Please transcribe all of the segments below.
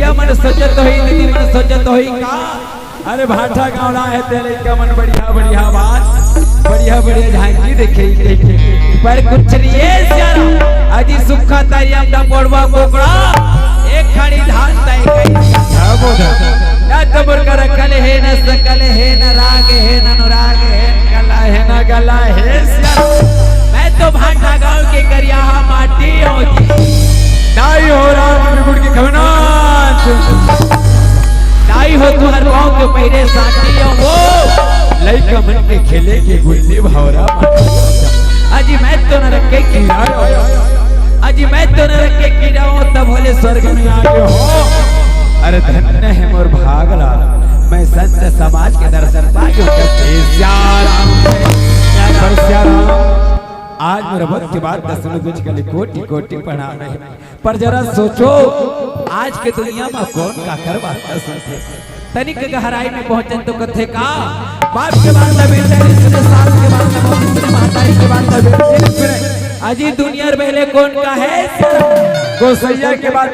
भैया मन सोचत होई दीदी मन सोचत होई का अरे भाटा गावला है तेरे का मन बढ़िया बढ़िया बात बढ़िया बढ़िया झांकी देखे देखे पर कुछ नहीं है सारा अजी सुखा तारिया दा पोड़वा कोकड़ा एक खड़ी धान ताई कई बोल ना तबर कर कल है न सकल है न राग है न अनुराग है गला है न गला है सारा मैं तो भाटा गांव के करिया माटी होती दाई हो राम बिगुड़ के खवना दाई हो तुहर गांव के पहरे साथी हो वो लइका मन के खेले के गुल्ली भौरा अजी मैं तो न रखे कीड़ा अजी मैं तो न रखे कीड़ा हूं तब भोले स्वर्ग में आ गए हो अरे धन्य है मोर भागला मैं संत समाज के दर्शन पा गया आज मेरे भक्त के बाद 10 कुछ कली कोटि कोटि पढ़ा रहे पर जरा सोचो आज के दुनिया में कौन का करवा तनिक गहराई में पहुंचन तो कथे का बाप के बाद सास के बाद महतारी के बाद अजी दुनिया पहले कौन का है गोसैया के बाद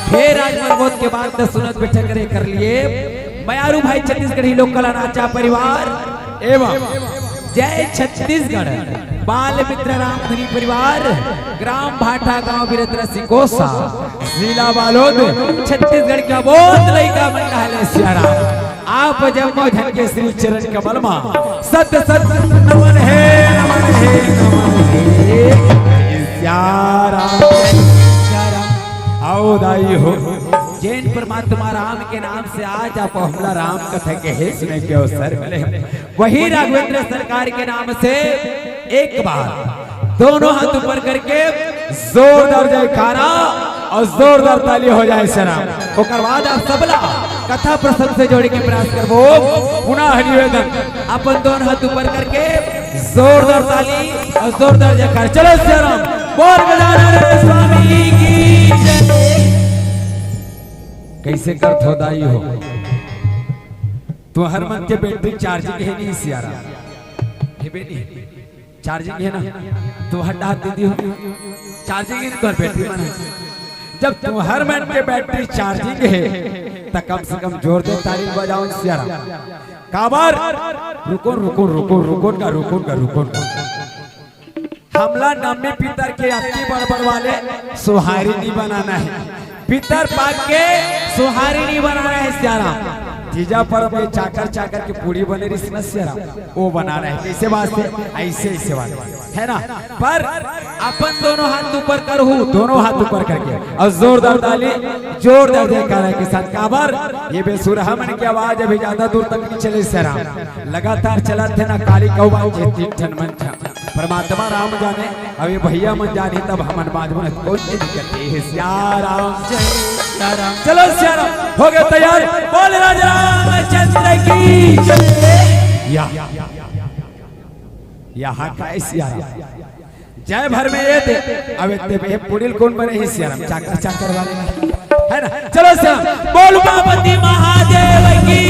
फिर आज मरबोत के बाद सुनत बैठक करे कर लिए मयारू भाई छत्तीसगढ़ी लोक कला नाचा परिवार एवं जय छत्तीसगढ़ बाल मित्र रामधनी परिवार ग्राम भाटा गांव वीरत्र सिकोसा जिला बालोद छत्तीसगढ़ का बहुत लइका मंडल है सियारा आप जब धन के श्री चरण कमल मा सत सत नमन है सियारा आओ दाई हो जैन परमात्मा राम के नाम से आज आप हमला राम कथा के हे सुने के अवसर मिले वही राघवेंद्र सरकार के नाम से एक बार दोनों हाथ ऊपर करके जोरदार जयकारा और जोरदार ताली हो जाए सलाम ओकर बाद आप सबला कथा प्रसंग से जोड़ के प्रयास करबो पुनः निवेदन अपन दोनों हाथ ऊपर करके जोरदार ताली और जोरदार जयकारा चलो सलाम बोल गजानन स्वामी की जय कैसे कर थोदाई हो तो हर मन के बैटरी चार्जिंग है नहीं सियारा है बेटी चार्जिंग है ना तो हटा दीदी हो चार्जिंग है तो बैटरी मन है जब तुम्हार मन के बैटरी चार्जिंग है तो कम से कम जोर दे ताली बजाओ सियारा काबर रुको रुको रुको रुको का रुको का रुको हमला नम्मी पितर के अति बड़बड़ वाले सुहारी नहीं बनाना है पितर पाक के सुहारी नहीं बनाना है सियारा जीजा पर में चाकर चाकर के पूरी बने रही सियारा वो बना रहे हैं कैसे वास्ते ऐसे ऐसे वाले है ना पर अपन दोनों हाथ ऊपर कर हूँ दोनों हाथ ऊपर करके और जोरदार ताली जोरदार जयकारा के साथ काबर ये बेसुरहा मन की आवाज अभी ज्यादा दूर तक नहीं चले सियारा लगातार चला थे ना काली कौवा ठन मन था परमात्मा राम जाने अभी भैया मन जाने तब हमन बाज में कौन करते हैं सियारा चलो सियारा हो गए तैयार बोल राजा रामचंद्र की जय यहाँ का सियारा जय भर में ये थे अब इतने पुड़िल कौन बने ही सियारा चाकर चाकर वाले है ना चलो सियारा बोल उमापति महादेव की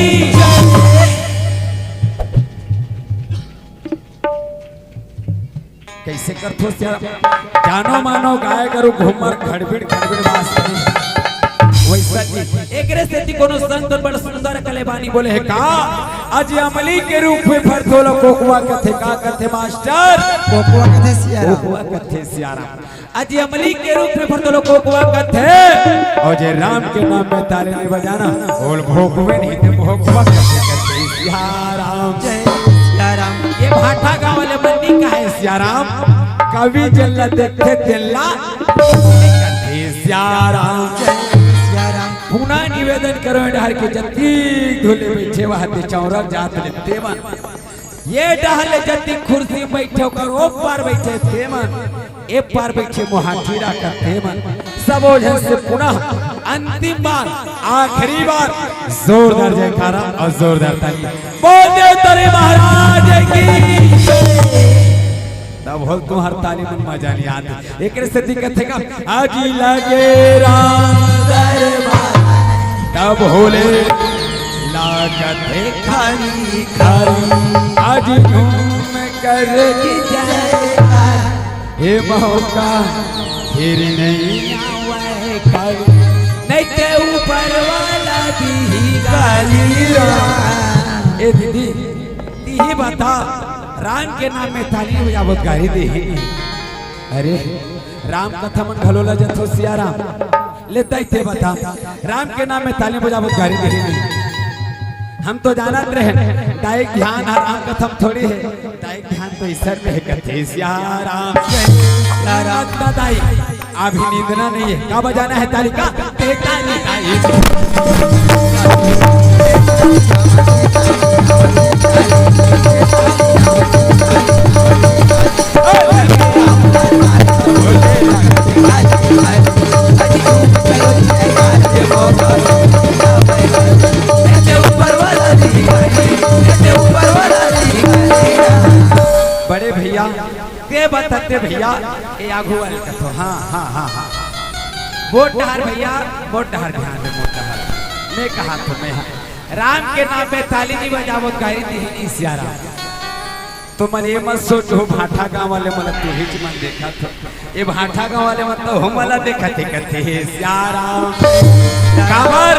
कैसे करथो सियारा जानो मानो गाय करू घूमर खड़बिड़ खड़बिड़ बास वैसा एक रे से कोनो संत बड़ सुंदर कलेबानी बोले है का आज अमली के रूप में फरथोलो कोकुआ कथे का कथे मास्टर कोकुआ कथे सियारा कोकुआ कथे सियारा आज अमली के रूप में फरथोलो कोकुआ कथे और जे राम के नाम में ताली नहीं बजाना बोल भोकुए नहीं तो भोकुआ कथे कथे सियाराम जय सियाराम ये भाटा गांव वाले मंडी का है सियाराम कवि जल्ला देखे दिल्ला कथे सियाराम जय पुनः निवेदन करो डहर के जत्ती धुले बैठे वहां चौरक जात लेते मन ये डहल जत्ती कुर्सी बैठे कर ओ पार बैठे थे मन ए पार बैठे मुहाठीरा करते मन सब ओझल से पुनः अंतिम बार आखिरी बार जोरदार जयकारा और जोरदार ताली बोल दे तेरे महाराज की तब हो तुम्हार ताली मन मजा नहीं आती एक से दिक्कत है का आज लगे राम दरबार तब होले लागत खाली खाली आज घूम कर की जाए ये मौका फिर नहीं आवे कल नहीं ते ऊपर वाला दी गाली राम। ए दीदी ही बता राम के नाम में ताली बजावत गाड़ी दे। अरे राम कथा मन घलोला जथो सिया राम लेता ही थे बता राम के नाम में ताली बजावत गाड़ी दे। हम तो जानत रहे दाई ध्यान राम कथम थोड़ी है, दाई ध्यान तो ईश्वर में है कथे सिया राम राम दाई। अभी नींदना नहीं है, क्या बजाना है ताली का बड़े भैया के बताते भैया ये आगू वाले कथो। हाँ हाँ हाँ हाँ वोट डहार भैया वोट डहार ध्यान में वोट डहार मैं कहा तुम्हें राम के नाम पे ताली नहीं बजावत गाड़ी दी सिया राम। तो मन ये मत सोचो भाठा गांव वाले मतलब तू ही मन देखा था ये भाठा गांव वाले मतलब हम वाला देखा थे कथे सिया राम कामर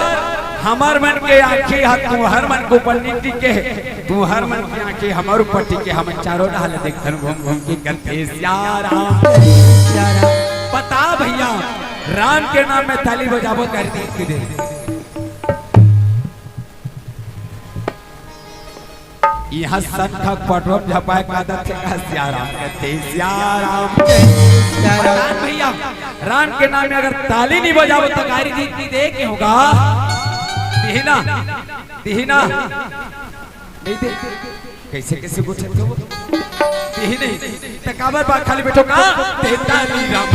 हमार मन के आंखें हाथ तू हर मन को पन्नी टिके तू हर मन की आंखें हमार ऊपर टिके हम चारों डाल देखन घूम घूम के करते सिया राम। बता भैया राम के नाम में ताली बजावो कर दी दे। यहाँ संखक पटरम झपाए का आदत का सिया राम कहते सिया राम भैया राम के नाम में अगर ताली नहीं बजावो तो गाड़ी जीतनी दे के होगा दिहिना दिहिना नहीं दे कैसे कैसे पूछे थे वो दिही नहीं तकाबर बात खाली बैठो का तेता नी राम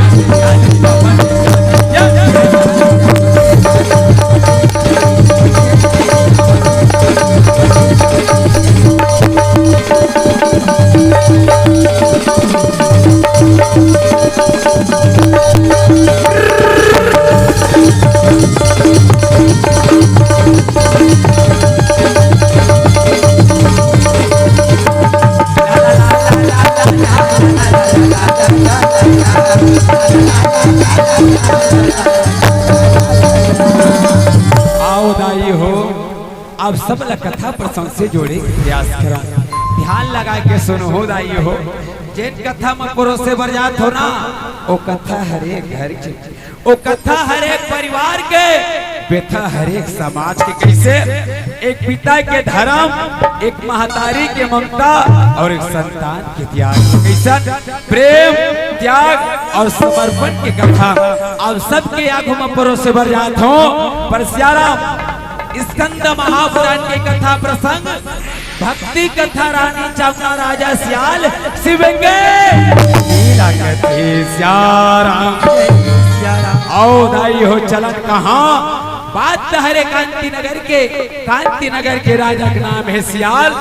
आओ दाई हो अब सब कथा प्रसंग से जोड़े प्रयास करो ध्यान लगा के सुनो हो दाई हो जेन कथा में परोसे बरजात हो ना वो कथा हरेक घर के वो कथा हरेक परिवार के व्यथा हरेक समाज के कैसे एक पिता के धर्म एक महतारी के ममता और एक संतान के त्याग कैसा प्रेम त्याग और समर्पण की कथा और सबके आंखों में परोसे बरजात हो पर सियाराम स्कंद महापुराण की कथा प्रसंग भक्ति कथा रानी चावना राजा सियाल शिवंगे आओ दाई हो चलन कहाँ बात हरे कांति नगर के राजा का नाम है सियाल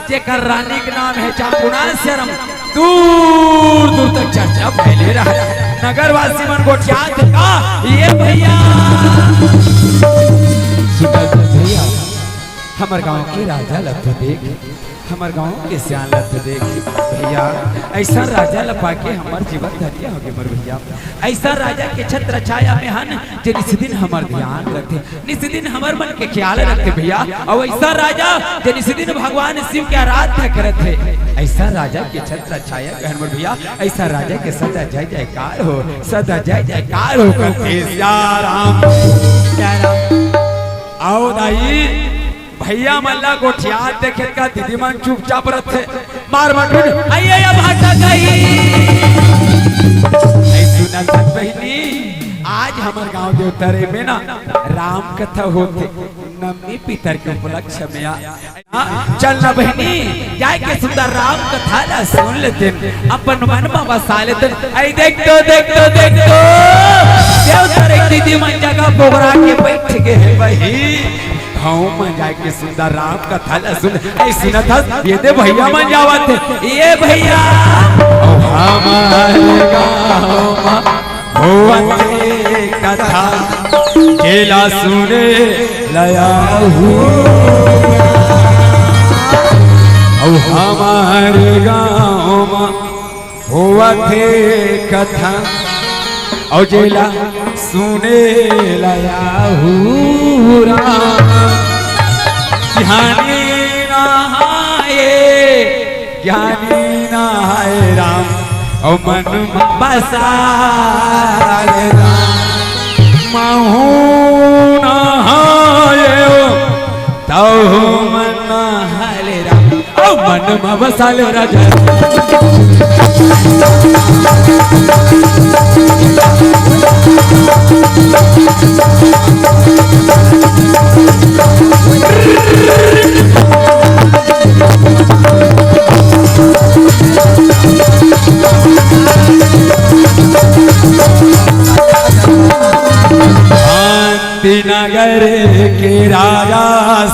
जेकर रानी का नाम है चामुंडा शर्म दूर दूर तक चर्चा फैले रहा नगर वासी मन को याद का ये भैया भैया हमारे गांव के राजा लत देख हमारे गांव के सियाल लत देख भैया ऐसा राजा लपा के हमार जीवन धन्य हो गए मर भैया ऐसा राजा के छत्र छाया में हन जे निस दिन हमार ध्यान रखते निस दिन हमार मन के ख्याल रखते भैया और ऐसा राजा जे निस दिन भगवान शिव के आराधना करते ऐसा राजा के छत्र छाया में हन मर भैया ऐसा राजा के सदा जय जयकार हो सदा जय जयकार हो करते सिया राम आओ दाई भैया मल्ला गोठिया देखे का दीदी मन चुपचाप रखे मार मत आइए या भाटा गई सुना सक बहनी आज हमारे गांव देवतरे में ना राम कथा होते नमी पितर के उपलक्ष्य में चल ना बहनी जाए के सुंदर राम कथा ला सुन लेते अपन मन में बसा लेते आई देख तो देवतरे दीदी मन जगह पोगरा के बैठ गए भाई गाँव में जाके सुंदर राम कथा ला सुन ऐसी न था ये दे भैया मन जावत ये भैया हमारे गाँव में होवते कथा केला सुने लया हमारे गाँव में होवते कथा और जेला सुने लया हुरा ज्ञानी नहाए राम और मन बसाए राम महू नहाए तो मन नहाए राम और मन बसाले राजा नगर के राजा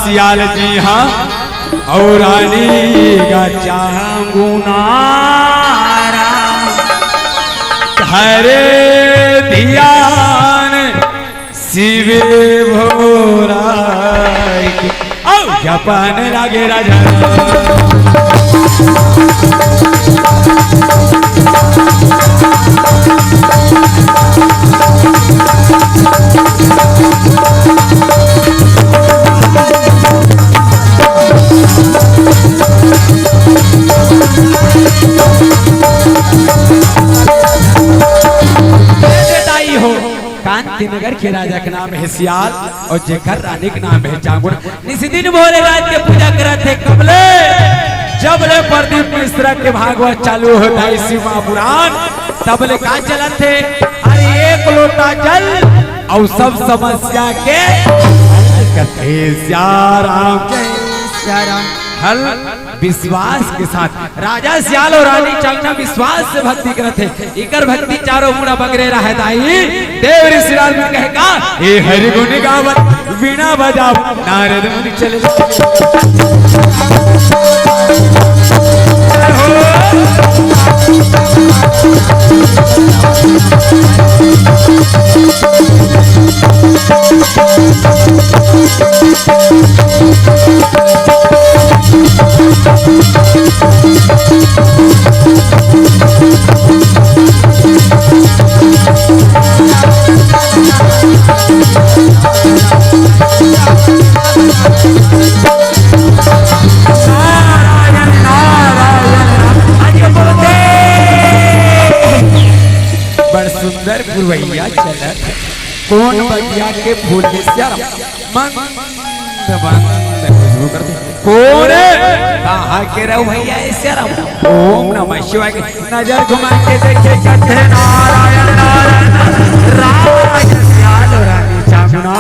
सियाल जी हाँ और रानी का चांगुनारा हरे ध्यान शिवे भोरा जपान लागे राजा कांतिनगर के राजा के नाम है सियाल और जेकर रानी के नाम है चांगुन। इसी दिन भोले रात के पूजा करते थे कबले जबले प्रदीप मिश्रा के भागवत चालू होता है शिवा पुराण तबले का चलत थे अरे एक लोटा जल और सब समस्या के कथे सियाराम हल विश्वास के साथ राजा सियाल और रानी चांगना विश्वास से भक्ति करते इकर भक्ति चारों मुड़ा बगरे रहे दाई देव ऋषि लाल में कहेगा ए हरि गुण गावत वीणा बजाओ नारद मुनि चले बड़ सुंदर गुरवैया चलत कौन बगिया के फूल के श्याम मंद करते कौन कहा के रहो भैया श्याम ओम नमः शिवाय के नजर घुमा के देखे कथे नारायण नारायण राज सियाल रानी चामुंडा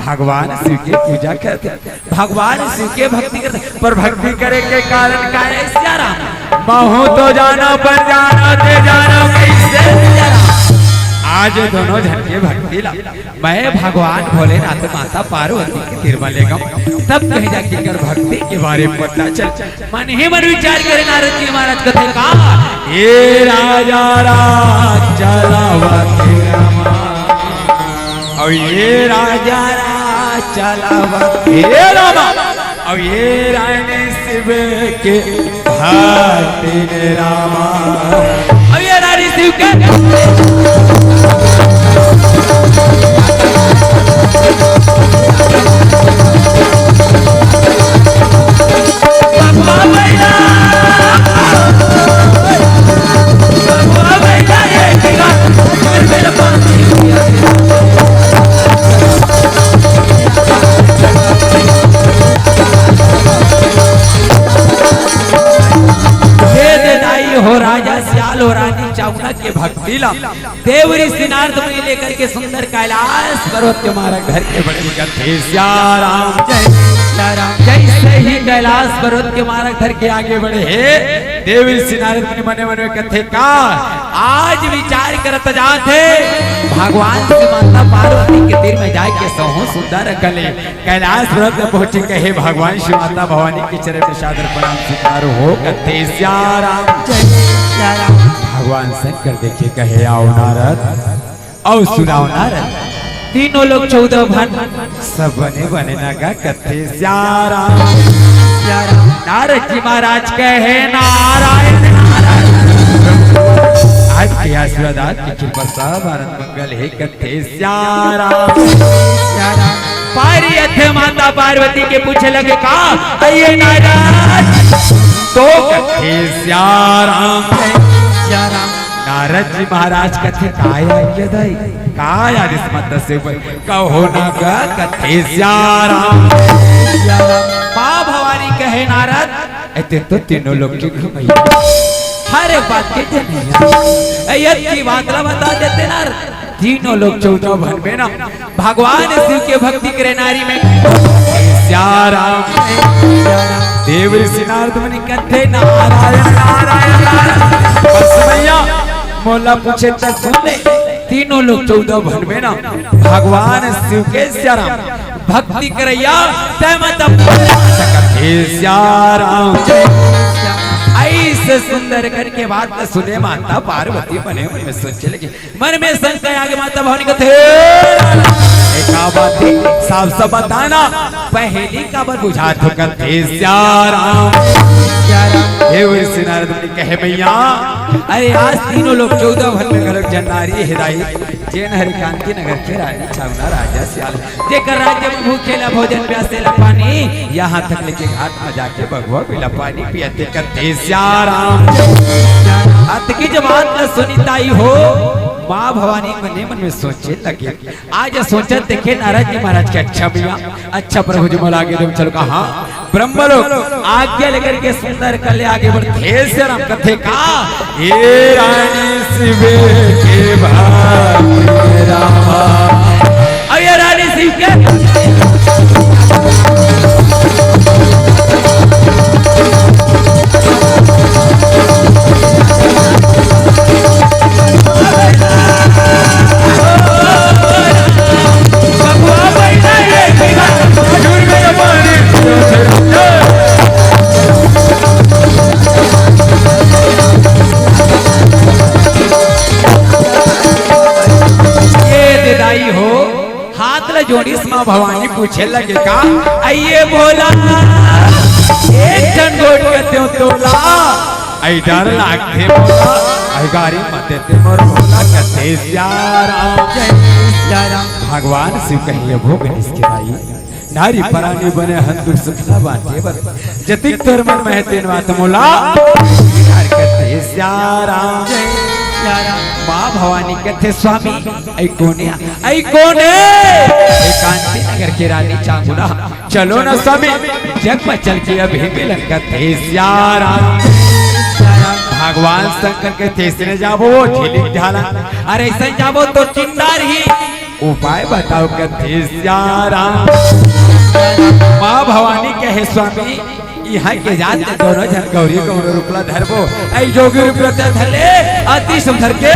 भगवान शिव की पूजा करते भगवान शिव के भक्ति करते पर भक्ति करे के कारण का है श्याम महू तो जाना पर जाना ते जाना कैसे आज दोनों जन के भक्ति ला मैं भगवान भोलेनाथ माता पार्वती के तिरुमलेगम तब कहीं जाके कर भक्ति के बारे में पता चल मन ही मन विचार करे नारद जी महाराज कथे का ये राजा राज चलावा के रामा और ये राजा राज चलावा के रामा और ये रानी शिव के भक्ति ने रामा और ये रानी शिव के हो राजा सियाल और रानी चामुंडा के भक्ति ला देव ऋषि नारद मुनि लेकर के सुंदर कैलाश पर्वत के मारा घर के बड़े गथे सियाराम जय सियाराम जैसे ही कैलाश पर्वत के मारा घर के आगे बढ़े है देव ऋषि नारद मुनि मने मने कथे का आज विचार करत जाते भगवान से माता पार्वती के तीर में जाए के सहु सुंदर कले कैलाश पर्वत में पहुंचे कहे भगवान श्री माता भवानी के चरण में सादर प्रणाम स्वीकार हो कथे सियाराम जय सियाराम भगवान शंकर देखे कहे आओ नारद और सुनाओ नारद तीनों लोग 14 भन सब बने बने लगा कथे सियाराम नारद जी महाराज कहे नारायण नारायण आपके आशीर्वाद की कृपा सब आनंद मंगल है कथे श्यारा पारी अथे माता पार्वती के पूछे लगे का आइए नारद तो कथे श्याराम नारद जी महाराज कथे काया यदई काया रिस्मत से कहो ना कथे श्याराम मां भवानी कहे नारद ऐते तो तीनों लोग की घुमैया हर बात के जनिया की बात बता देते नारद तीनों लोग 14 भन में ना भगवान शिव के भक्ति करे नारी में श्याराम देव ऋषि नारद मुनि कथे नारायण नारायण नारायण बस भैया मोला पूछे तो सुन तीनों लोग 14 भन में ना भगवान शिव के श्याराम भक्ति करैया तय मत कथे श्याराम ऐसे सुंदर करके बात सुने माता पार्वती बने मन में सोचे लगे मन में शंका आगे माता भवानी को थे बात साफ सब बताना पहली काबर बुझा तो कथे श्याराम देव ऋषि नारद मुनि कहे भैया अरे आज तीनों लोग 14 भन में घर जन्नारी हिदाई जैन हरिकांति नगर के रानी छावना राजा श्याल जेकर राज्य में भूखेला भोजन प्यासेला पानी यहाँ तक लेके घाट में जाके भगवा पीला पानी पियते कथे श्याराम अत की जब बात न सुनीताई हो माँ भवानी मने मन में सोचे लगे आज सोचा देखे नारद जी महाराज के अच्छा भैया अच्छा प्रभु जी मोला आगे तुम चलो कहा ब्रह्म लोग आज्ञा लेकर के सुंदर कले आगे बढ़े श्याराम कथे का हे रानी शिव के भाई रामा अये रानी शिव के जोड़ी माँ भवानी पूछे लगे का आइए बोला एक जन गोट कहते हो तोला इधर लागते बोला गाड़ी मत देते मोर बोला कहते श्याराम भगवान शिव कहिए भोग इसके भाई नारी परानी बने हंदुर सुखला बाटे बर जतिक तोर मन में तेन बात मोला कहते श्याराम माँ भवानी कहते स्वामी ऐ कोने कांति नगर के रानी चामुंडा चलो ना स्वामी जग में चल के अभी मिलन कहते श्याराम भगवान शंकर के तेसरे जाबो झिलिक ढाला अरे ऐसे जाबो तो चिंदार ही उपाय बताओ कहते श्याराम माँ भवानी कहे स्वामी यहाँ के जात दोनों जन गौरी गौर रुपला धरबो ऐ जोगी रुपला धरले अति सुंदर के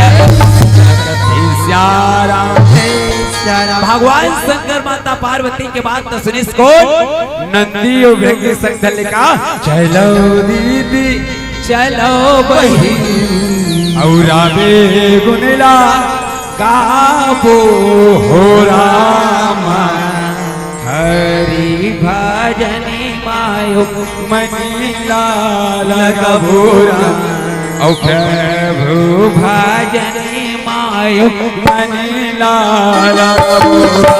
श्याराम भगवान शंकर माता पार्वती के बात तो सुनिस को नंदी उग्र के संग धरले का चलो दीदी चलो बही और आवे गुनेला गाबो हो रामा हरि भजनी मायो मनीला लगबोरा औ प्रभु भजनी मायो मनीला लगबोरा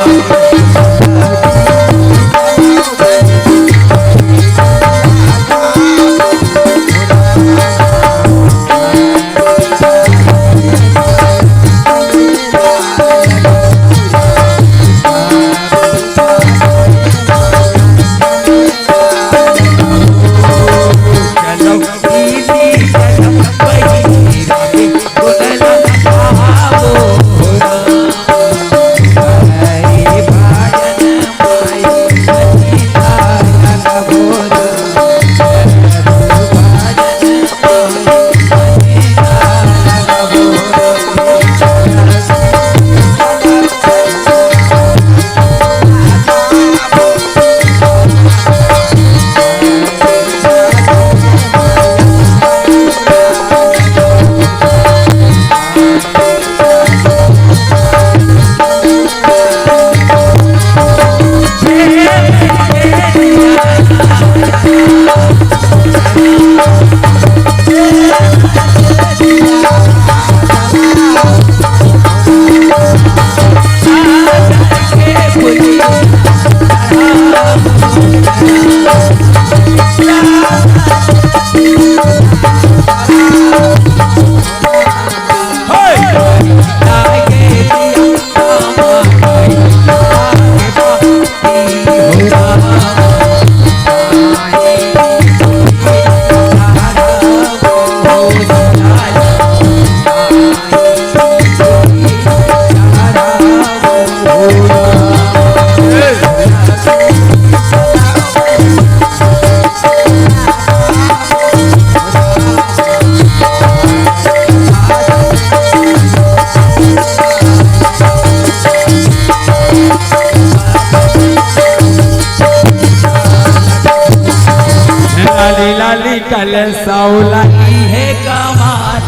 कलसा ओ लाली है कमार,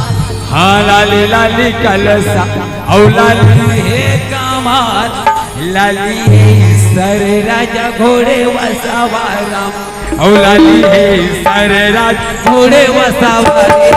हाँ लाली लाली कलसा ओ लाली है कमार, लाली है सर राजा घोड़े वसवारा, ओ लाली है सर राजा घोड़े वसवारे।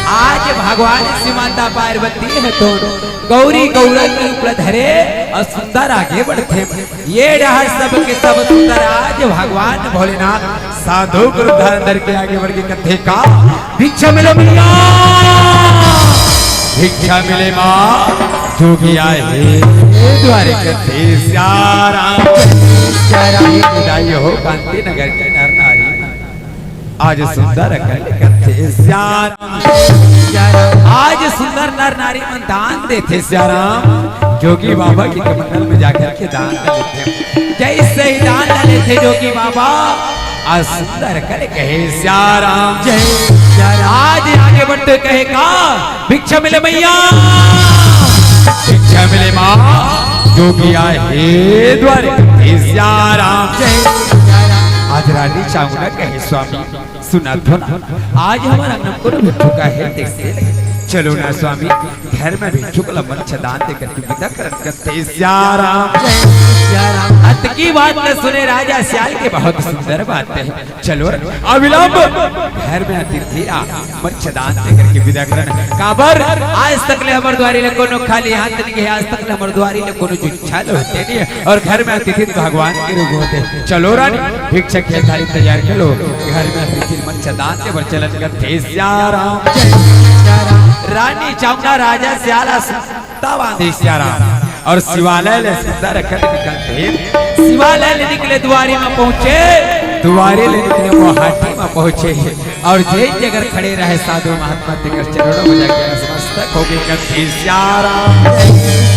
आज भगवान श्री माता पार्वती है दोनों गौरी गौरन के रूप धरे और सुंदर आगे बढ़ते। ये रहा सब के सब सुंदर आज भगवान भोलेनाथ साधु गुरु धर के आगे बढ़ के कथे का भिक्षा मिले मैया, भिक्षा मिले माँ जोगी आए द्वारे कथे श्याराम विदाई हो कांति नगर के नर नारी आज सुंदर कथे श्याराम, आज सुंदर नर नारी में दान देते श्याराम, जोगी बाबा की कमंडल में जाकर के दान लेते, जैसे ही दान लेते जोगी बाबा आज सुंदर कर कहे श्याराम जय श्याराम। आज आगे बढ़ते कहे का भिक्षा मिले मैया, भिक्षा मिले माँ जोगी आए द्वारे कथे श्याराम जय। आज रानी चामुंडा कहे स्वामी सुना दो ना, आज हमारा नमको मिल चुका है, देखते चलो ना स्वामी घर में भिक्षु को दान देकर के विदा करते श्याराम श्याराम। अंत की बात न सुने राजा श्याल के बहुत सुंदर बात है, चलो अविलंब घर में अतिथि दान देकर के विदा करना काबर। आज तक ले हमारे द्वारी ले कोनो खाली हाथ नहीं है, आज तक ले हमारे द्वारी ले कोनो जुच्छा होते नहीं है, और घर में अतिथि भगवान के रूप होते। चलो रानी भिक्षा के थाली तैयार करो, घर में अतिथि दान के बर चलन करते श्याराम श्याराम। रानी चामुंडा राजा श्याला सुता बांधे श्याराम और शिवालय ले सुंदर रखते निकलते, शिवालय ले निकले द्वारी में पहुंचे, द्वारे ले निकले वो हाटी में पहुंचे और जय जगह खड़े रहे साधु महात्मा देकर चरणों में जाके नतमस्तक हो गए करते श्याराम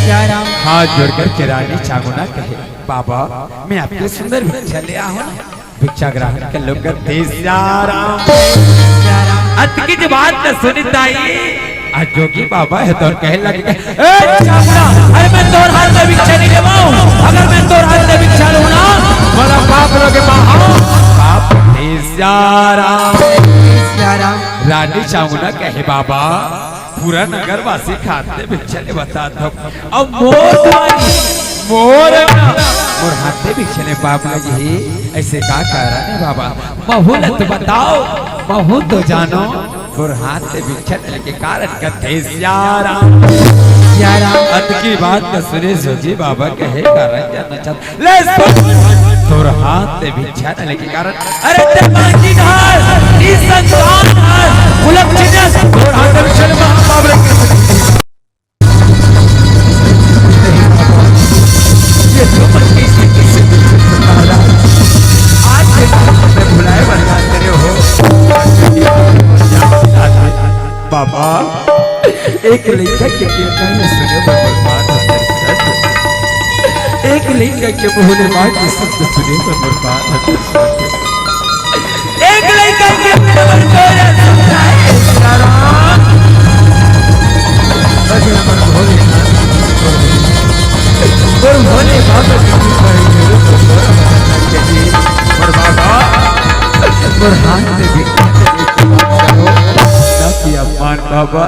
श्याराम। हाथ जोड़कर के रानी चामुंडा कहे बाबा मैं आपके सुंदर भिक्षा ले आऊं ना, भिक्षा ग्रहण कर लो करते श्याराम श्याराम। अंत की जब बात न सुनी ताई आज जोगी बाबा है तो कहने लगे अरे मैं तोर हाथ में भिक्षा नहीं लेवाऊं, अगर मैं तोर हाथ में भिक्षा लूं ना बड़ा पाप लोगे पाप श्याराम श्याराम। रानी चामुंडा कहे बाबा पूरा नगर वासी खाते भिक्षा ले बता दो, अब मोर हाथे भिक्षा ले बाबा जी ऐसे का कह रहा है बाबा, महूलत बताओ महू तो जानो हाथ से भिक्षा के कारण कथे श्याराम श्याराम। अंत की बात का सुने जोगी बाबा कहे कारण जानना चाहता तोर हाथ से भिक्षा के कारण अरे तेमांगी धार ई संतान धार उलट चिन्ह तोर हाथ से भिक्षा ले बाबा ये तो मन कैसे आज से मैं भुलाए बना तेरे हो बाबा। एक लड़का के कीर्तन में सुने बर्बाद होते, एक लड़का के बोले माँ के शब्द सुने बर्बाद होते, एक लड़का के भोले बाबा और बाबा और हाथ से भी सम्मान बाबा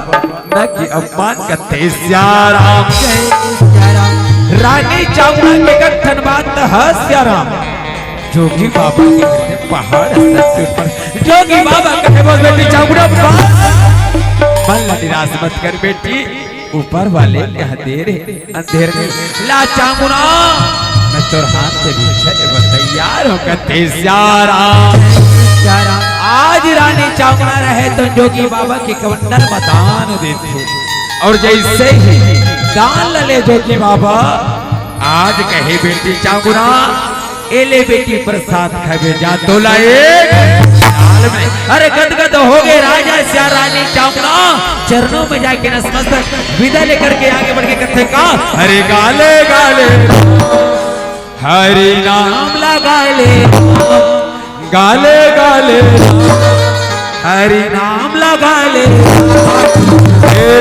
न कि अपमान करते सियाराम। रानी चावड़ा के गठन बात सियाराम। जोगी बाबा के पहाड़ पर जोगी बाबा कहे बोल बेटी चावड़ा मन निराश मत कर बेटी, ऊपर वाले अंधेरे अंधेर ला चामुना मैं तोर हाथ से भी तैयार होकर आज रानी चामुना रहे तो जोगी बाबा की कमंडल में दान देते और जैसे ही दान ले जोगी बाबा आज कहे बेटी चामुना एले बेटी प्रसाद खावे जा तोला एक में। अरे गदगद हो गए राजा सिया रानी चामुना चरणों में जाके नतमस्तक विदा लेकर के आगे बढ़ के कथे का हरे गाले गाले हरि नाम लगा ले गाले गाले हरि नाम लगा ले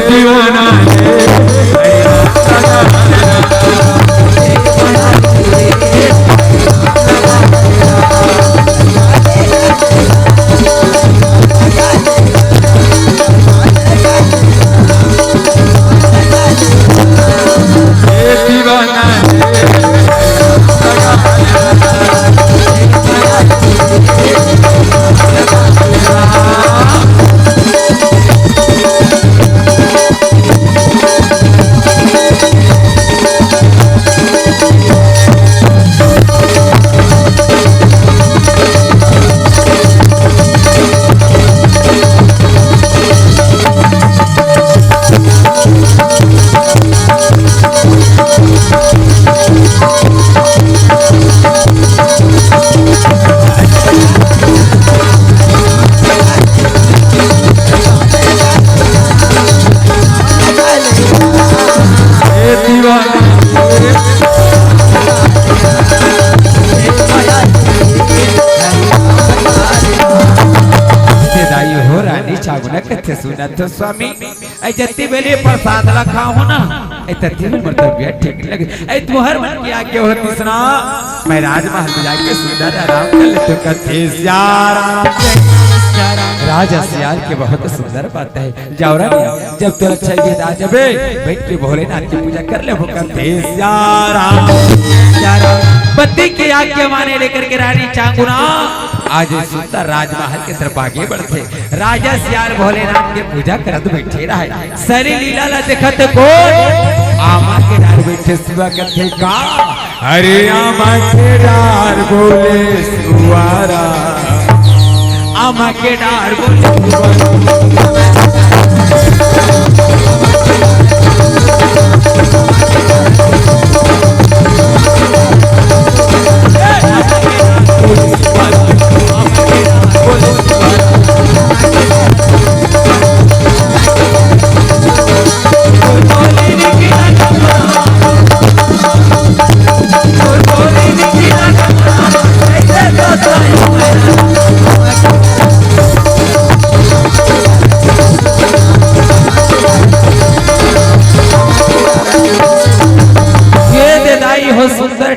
दीवाना कथे सुना तो स्वामी ऐ जत्ती बेले प्रसाद रखा हो ना ऐ तत्ती में मर्तव्य ठीक लगे ऐ तुहर मन की आज्ञा होती सुना मैं राजमहल में जाके सुंदर आराम कर ले तो कथे राजा सियार के बहुत सुंदर बात है जाओ रानी जब तो अच्छा गीत आ जाबे बैठ के भोलेनाथ की पूजा कर ले वो कथे पति की आज्ञा माने लेकर के रानी चांगुना आज सुंदर राजमहल के तरफ आगे बढ़ते राजा सियार भोलेनाथ की पूजा करत बैठे रहे सरी लीला ला देखत को आमा के डार बैठे सेवा करते का अरे आमा के डार बोले सुवारा आमा के डार बोले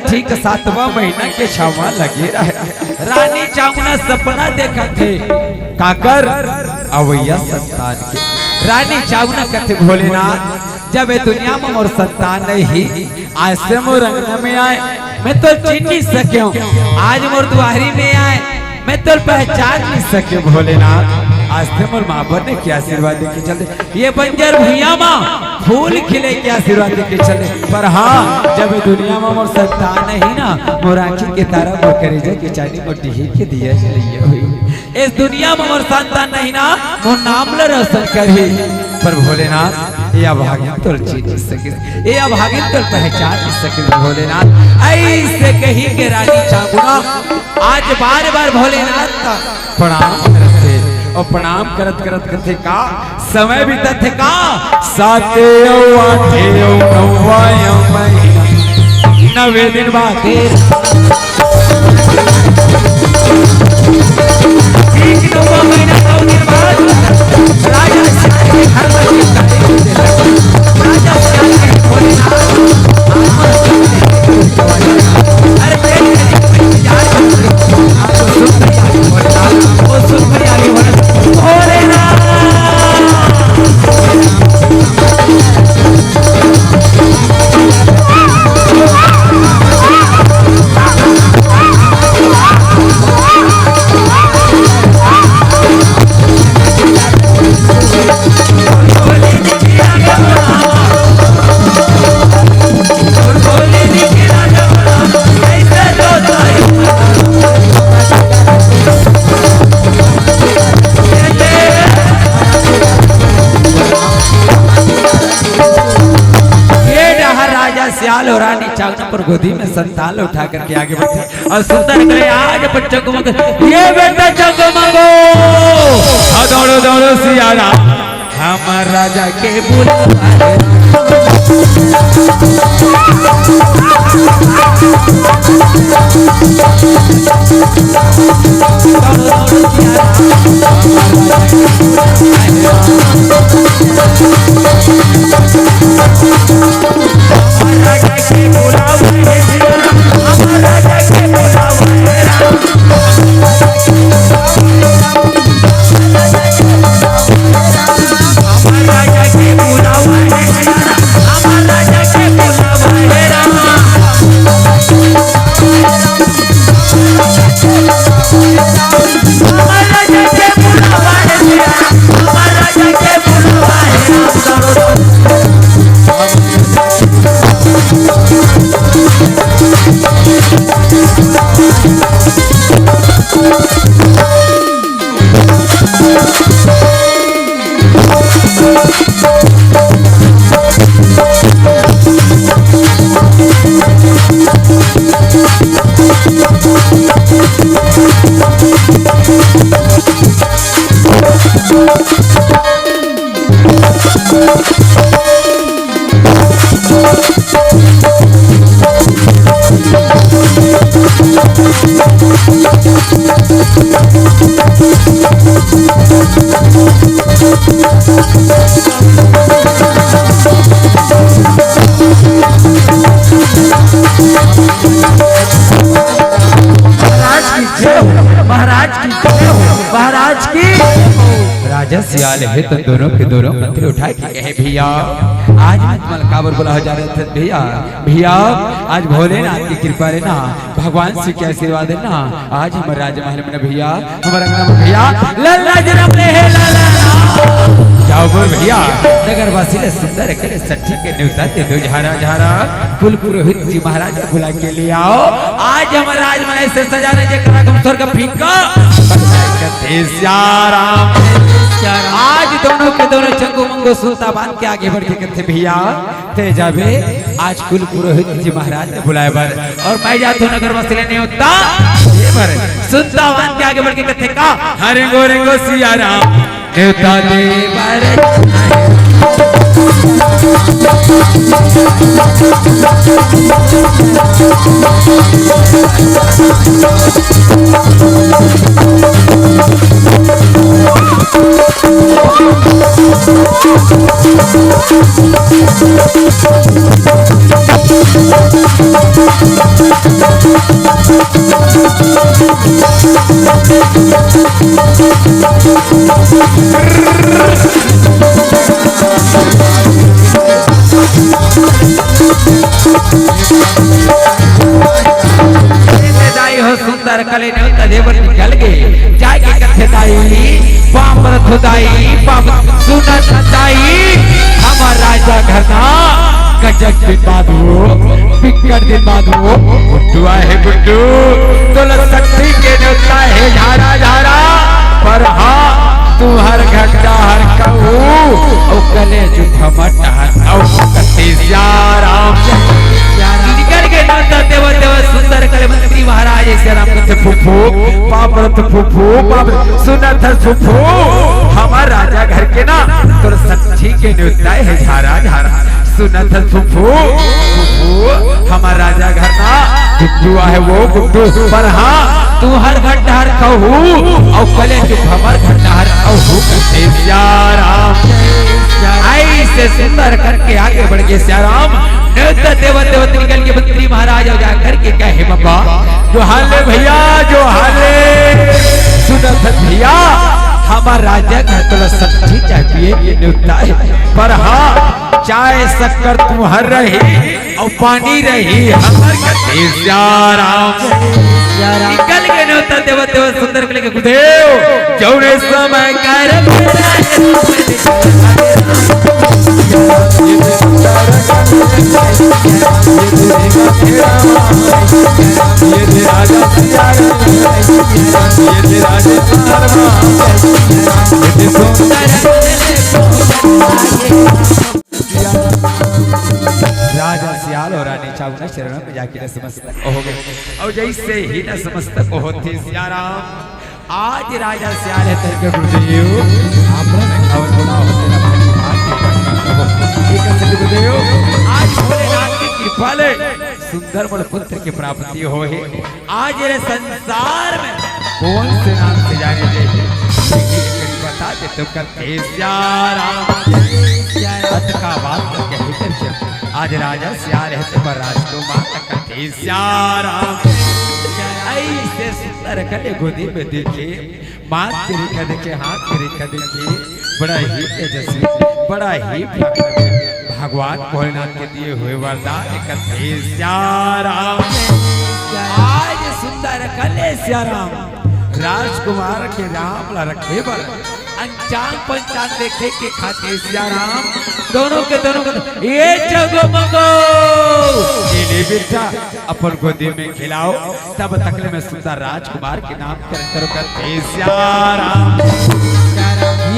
ठीक 7वां महीना के छावा लगे रहे रानी चामुना सपना देखा थे काकर अवैया संतान के रानी चामुना कहते भोलेनाथ जब ये दुनिया में मोर संतान नहीं आज से मोर रंगना में आए मैं तो चिन्ह नहीं सके आज मोर दुआरी में आए मैं तो पहचान नहीं सके भोलेनाथ आज से मोर माँ बाप ने क्या आशीर्वाद देके चले ये बंजर भुइया माँ फूल खिले के आशीर्वाद देके चले पर हाँ जब दुनिया में मोर संतान नहीं ना मोर आँखी के तारा मोर करेजा के चानी मोर टिही के दिया चलिए हुई इस दुनिया में मोर संतान नहीं ना मोर नाम ल रोशन करे पर भोलेनाथ ये अभागिन तो चीज सके ये अभागिन तो पहचान नहीं सके भोलेनाथ ऐसे कही के रानी चामुना आज बार बार भोलेनाथ का प्रणाम करते और प्रणाम करत करत कथे का समय भी तथे का 7 8 9 महीना 9 दिन बाद राजा के घर सियाल और रानी चावना पर गोदी में संताल उठा करके आगे बढ़े और सुंदर करे आज बच्चों को ये बेटा जगमगो दौड़ो दौड़ो सियारा हमार राजा के बुलावा महाराज की राजा सियाल है तो दोनों के दोनों मंत्री उठाए कहे भैया आज मलकाबर बुला जा रहे थे भैया भैया आज भोलेनाथ की कृपा लेना भगवान से क्या आशीर्वाद देना आज हमारे राजमहल में भैया हमारा नाम भैया लल्ला जन्म ले है जाओ बोल भैया नगर वासी ने सुंदर करे सठी के न्योता दे दो झारा झारा कुल पुरोहित जी महाराज को बुला के ले आओ आज हमारे राजमहल से सजाने जे करा हम स्वर्ग फीका आज दोनों के दोनों चंगो मंगो सूता बांध के आगे बढ़ के कहते भैया ते जावे आज कुल पुरोहित जी महाराज ने बुलाए बर और मैं जाता हूँ नगर वासी नहीं होता ये बर सूता बांध के आगे बढ़ के कहते का हरेंगो रेंगो सिया राम देवता दे बर सुंदर कले देवर निकल गए जाके कथे दाई पाप रथदाई पाप सुनत दाई हमार राजा घरना गजक दिन बाद हो बिकट दिन बाद हो बुड्ढुआ है बुड्ढू तुल शक्ति के न्योता है झारा झारा पर हाँ तू हर घटा हर कहू ओ कले जो भमटा औ कते राम निकल के न्योता देव देव सुंदर कले मंत्री महाराज ऐसे राम कथे फुफू पाप रथ फुफू पाप सुनत फुफू हमार राजा घर के ना तुल शक्ति के न्योता है झारा झारा सुनत फुफू फुफू हमार राजा घर ना गुड्डू है वो गुड्डू पर हाँ तू हर घंटा हर कहू और कले जो हमार घंटा हर कहू कते राम ऐसे सुंदर करके आगे बढ़ गए श्याराम न्योता देव देवत निकल के मंत्री महाराज जा करके कहे बाबा जो हाले भैया जो हाले सुनत भैया हमार राजा घर तो सच्ची चाय पिए ये न्योता है पर हाँ चाय शक्कर तू हर रही और पानी रही हमार कते राम निकल के न्योता देव देव सुंदर कले के गुदेव जौने समय कर राजा सियाल और रानी चावना शरणों में जाके नतमस्तक हो गए। और जैसे ही नतमस्तक होते सियाराम आज राजा सियाल है तेरे गुरुदेव और बोला हो तेरा भाई गुरुदेव आज भोलेनाथ की कृपा ले सुंदर बड़ पुत्र की प्राप्ति हो है। आज ये संसार में कौन से नाम से जाने दे बता दे तो करते का बात करके आज राजा सियाल है तो राजकुमार करते ऐसे सुंदर कले गोदी में देखे माथ की रेखा देखे हाथ की रेखा देखे बड़ा ही तेजस्वी बड़ा ही भगवान भोलेनाथ के दिए हुए वरदान करते आज सुंदर कले श्याराम राजकुमार के राम ला रखे बर अंचान पंचान देखे के खाते श्याराम दोनों के ये जगमगो ये बेटा अपन गोदी में खिलाओ तब तकले में सुंदर राजकुमार के नाम करो करते श्याराम।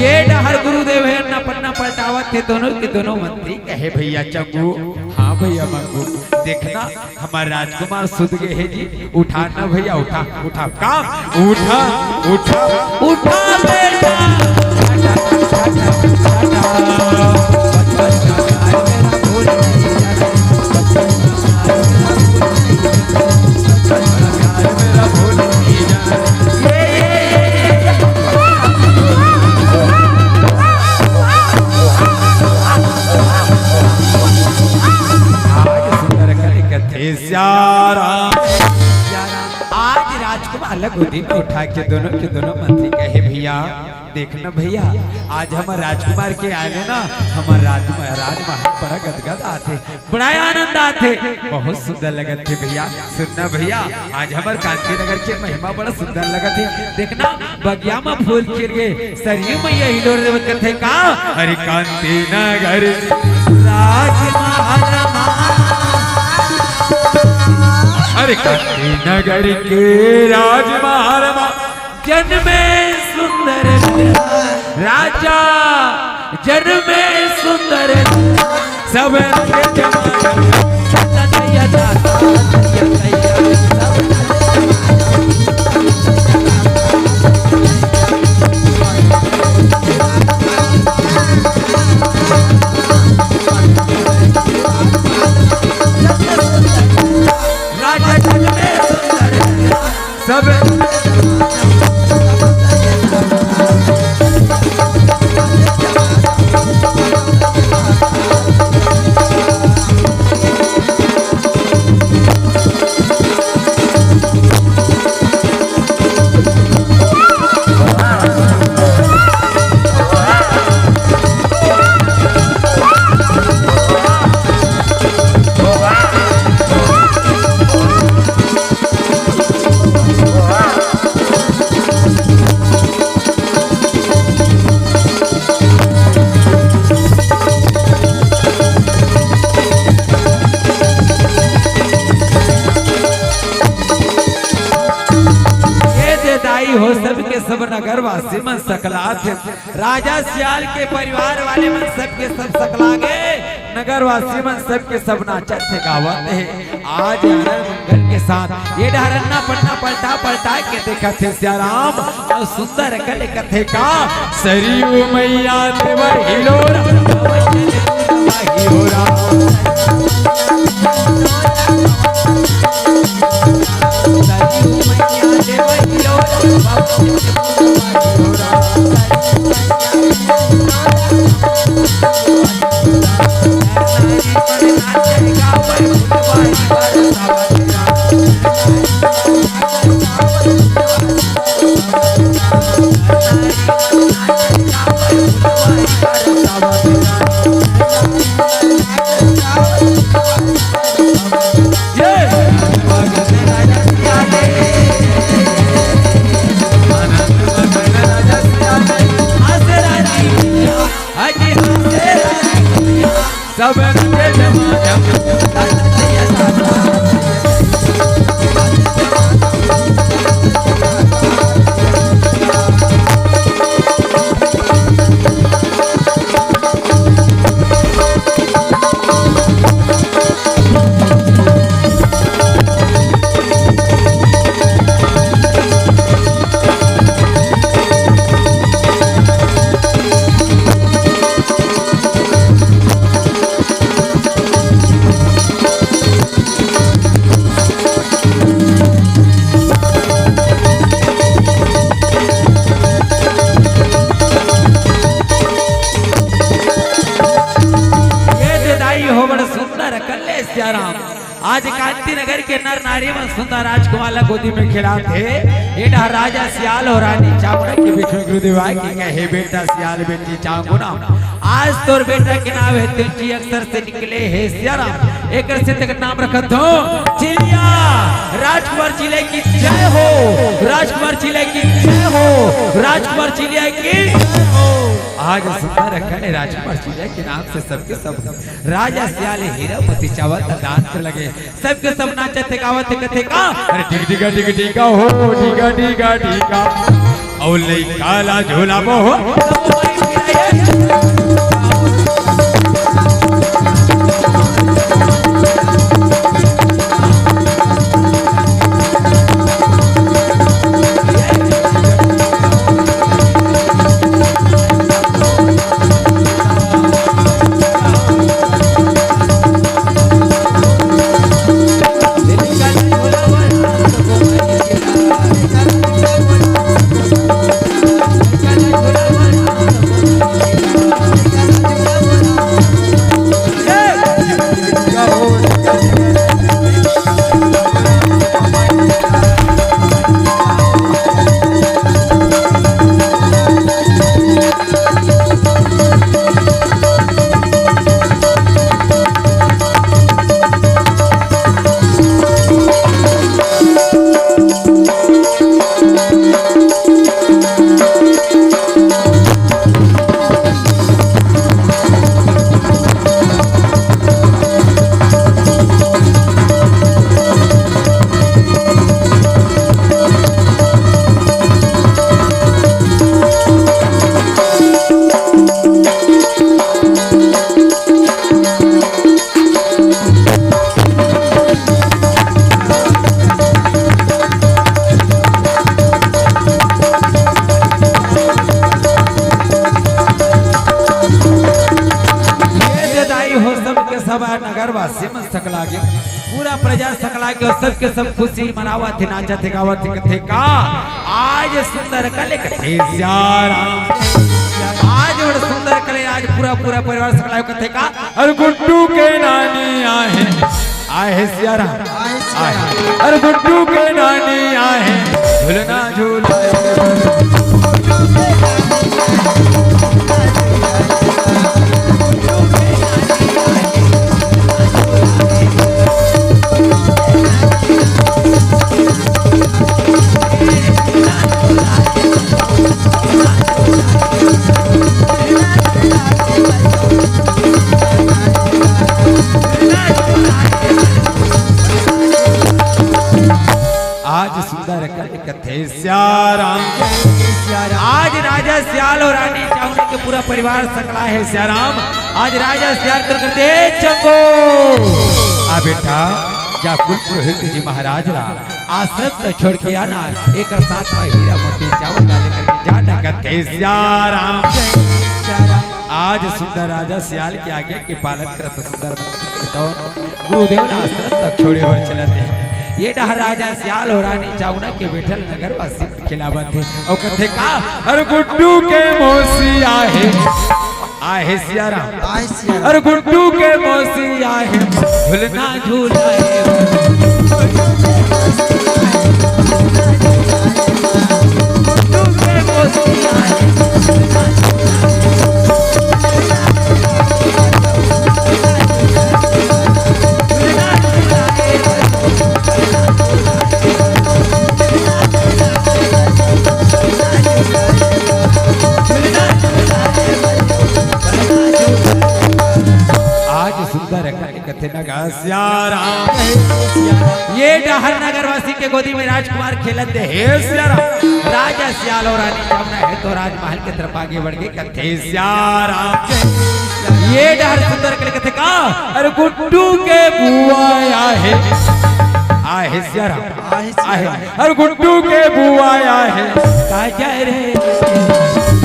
ये डहर गुरुदेव है ना पन्ना पलटावत थे दोनों के दोनों मंत्री कहे भैया चंगू हाँ भैया मंगू देखना हमारे राजकुमार सुध गए है जी उठाना भैया उठा उठा काम उठा उठा उठा बेटा आज राजकुमार अलग गोदी में उठा के दोनों मंत्री कहे भैया देखना भैया आज हमारे राजकुमार के आगे ना हमारे राजमहल बड़ा गदगद आते बड़ा आनंद आते बहुत सुंदर लगत थे भैया सुनना भैया आज हमारे कांति नगर के महिमा बड़ा सुंदर लगत है देखना बगिया में फूल खिल गए सरयू मैया हिलोर देवत थे का अरे कांति नगर राजमहल अरे कांति नगर के राजमहल जन्मे सुंदर राजा जन्मे सुंदर सब राजा जन्मे सुंदर सब हो सबके सब नगरवासी मन सकलात राजा सियाल के परिवार वाले मन सबके सब सकला गए नगरवासी मन सबके सब नाचत थे गावत है आज मंगल के साथ ये डहरन्ना पन्ना पलटा पलटा के देखा थे सियाराम और सुंदर कले कथे का सरयू मैया देव हिलोरा सब कांति नगर के नर नारी में सुंदर राजकुमार गोदी में खिला थे। ये राजा सियाल और रानी चामुंडा के बीच में गुरुदेव की कहे बेटा सियाल बेटी चामुंडा आज तोर बेटा के नाम है तुलसी अक्षर से निकले है सियाराम एक सिद्ध नाम रखत हो चिलिया राजकुमार चिले की जय हो राजकुमार चिले की जय हो राजकुमार चिलिया की जय हो। आज सुंदर रखने राजकुमार चिलिया के नाम से सबके सब राजा सियाल हीरापति चावल दान कर लगे सबके सब नाचते गावते कथे का अरे टिक टिका टिक टिका हो टिका टिका टिका और लई काला झोला मोह नगरवासी में सकला के पूरा प्रजा सकला के और सबके सब खुशी मनावा थे नाचा थे गावा थे का आज सुंदर कले कथे सियाराम आज बड़ा सुंदर कले आज पूरा पूरा परिवार सकला कथे का और गुड्डू के नानी आए सियाराम और गुड्डू के नानी आए झूलना झूला आज सुंदर कथे सियाराम आज राजा सियाल और रानी चामुंडा के पूरा परिवार सकला है सियाराम आज राजा सियाल करते चंगो आ बेटा जा कुल पुरोहित जी महाराज रा आश्रम तो छोड़ के आना एक साथ में हीरा मोती चावल डाले करके जाना कथे सियाराम आज सुंदर राजा सियाल के आगे के पालन करत सुंदर गुरुदेव ने आश्रम तक छोड़े हुए चलते हैं ये डह राजा सियाल और रानी चामुंडा के बैठल नगर वासी खिलावत थे और कथे का अरे गुड्डू के मौसी आहे सियाराम अरे गुड्डू के मौसी आहे झूलना झूलाए गुड्डू के मौसी आहे ये डहर नगरवासी के गोदी में राजकुमार खेलते हे सियाराम राजा सियाल और रानी चामुंडा है तो राजमहल की तरफ आगे बढ़ गए कथे सियाराम ये डहर सुंदर के कथे का अरे गुड्डू के बुआ आहे सियाराम आहे अरे गुड्डू के बुआ आहे का जय रे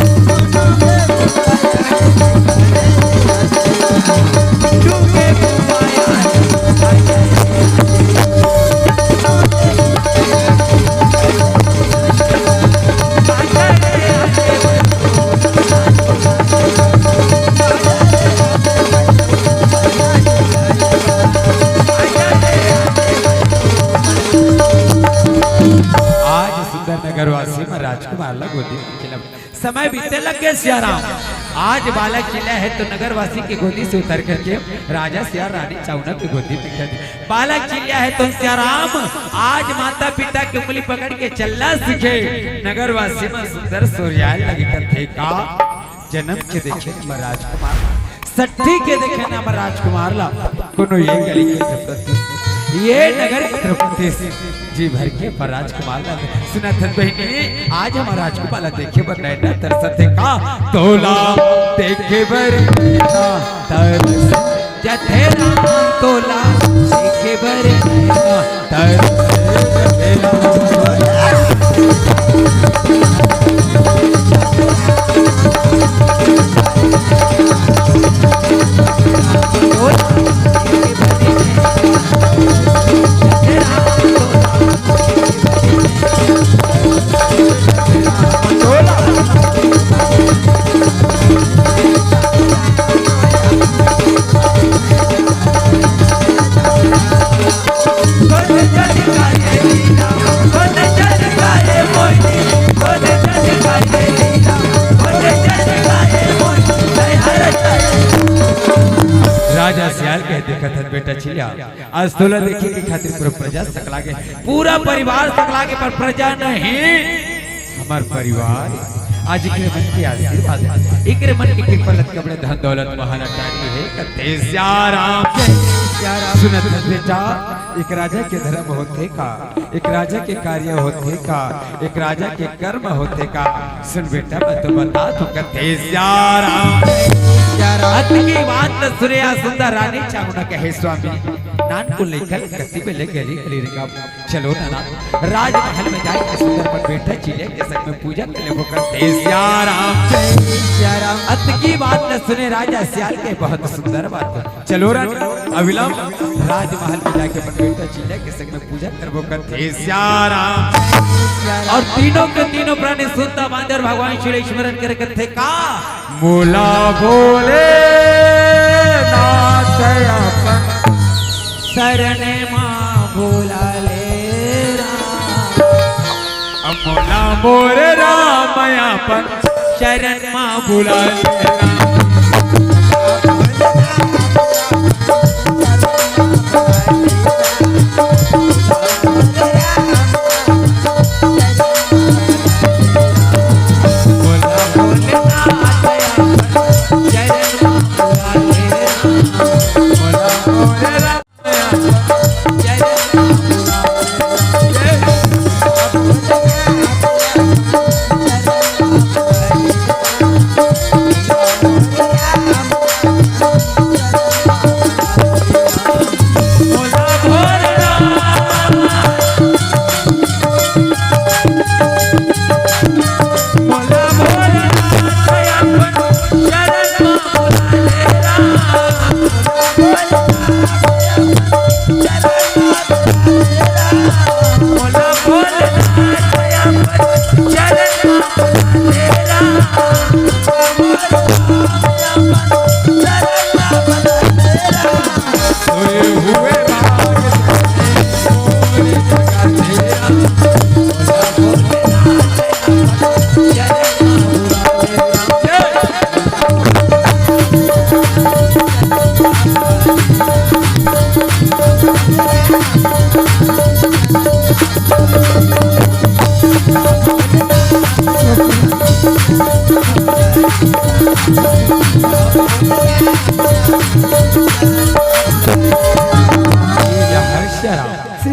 नगरवासी में राजकुमार ला गोदी में खिला। समय बीतने लग गए सियाराम। आज बालक चिल्ला है तो नगरवासी की गोदी से उतर करके राजा सिया रानी चाउना की गोदी में खिला। बालक चिल्ला है तो सियाराम आज माता पिता की उंगली पकड़ के चलना सीखे। नगरवासी में सुंदर सूर्याल लगी थे का जन्म के देखे न राजकुमार, सट्ठी के देखे न राजकुमार ला कोनो ये गली के ये नगर की तरफ जी भर के पर राजकुमार ला सुना था बहनी। आज हमारा राजकुमार देखे बर नैना तरसत का तोला देखे बर नैना तरस जथे राम तोला देखे बर नैना तरस राजा सियाल कह देखा था बेटा चिड़िया आज तोला देखी की खातिर पूरा प्रजा सकला के पूरा परिवार सकला के पर प्रजा नहीं हमार परिवार आज एकरे मन के आशीर्वाद है एकरे मन की कृपा लत कबड़े धन दौलत महान अटारी है कते सियाराम सुनत बेटा एक राजा के धर्म होते का एक राजा के कार्य होते का एक राजा के कर्म होते का सुन बेटा मैं तो बता तू कते सियाराम की बात न सुने सुंदर रानी चामुंडा कहे स्वामी नान को लेकर कत्ती पे ले गली गली रिका चलो ना राजमहल में जाके सुंदर पर बैठा चिड़िया के संग में पूजा के लिए वो करते सियाराम अत की बात न सुने राजा सियाल के बहुत सुंदर बात चलो अविलंब राजमहल में जाके पर बैठा चिड़िया के संग में पूजा कर वो करते सियाराम और तीनों के तीनों प्राणी सुनता बांधर भगवान श्री स्मरण कर करते का मोला बोले नाथ अपन शरणे मां भोला ले राम मोला मोरे राम अपन शरण मां भोला ले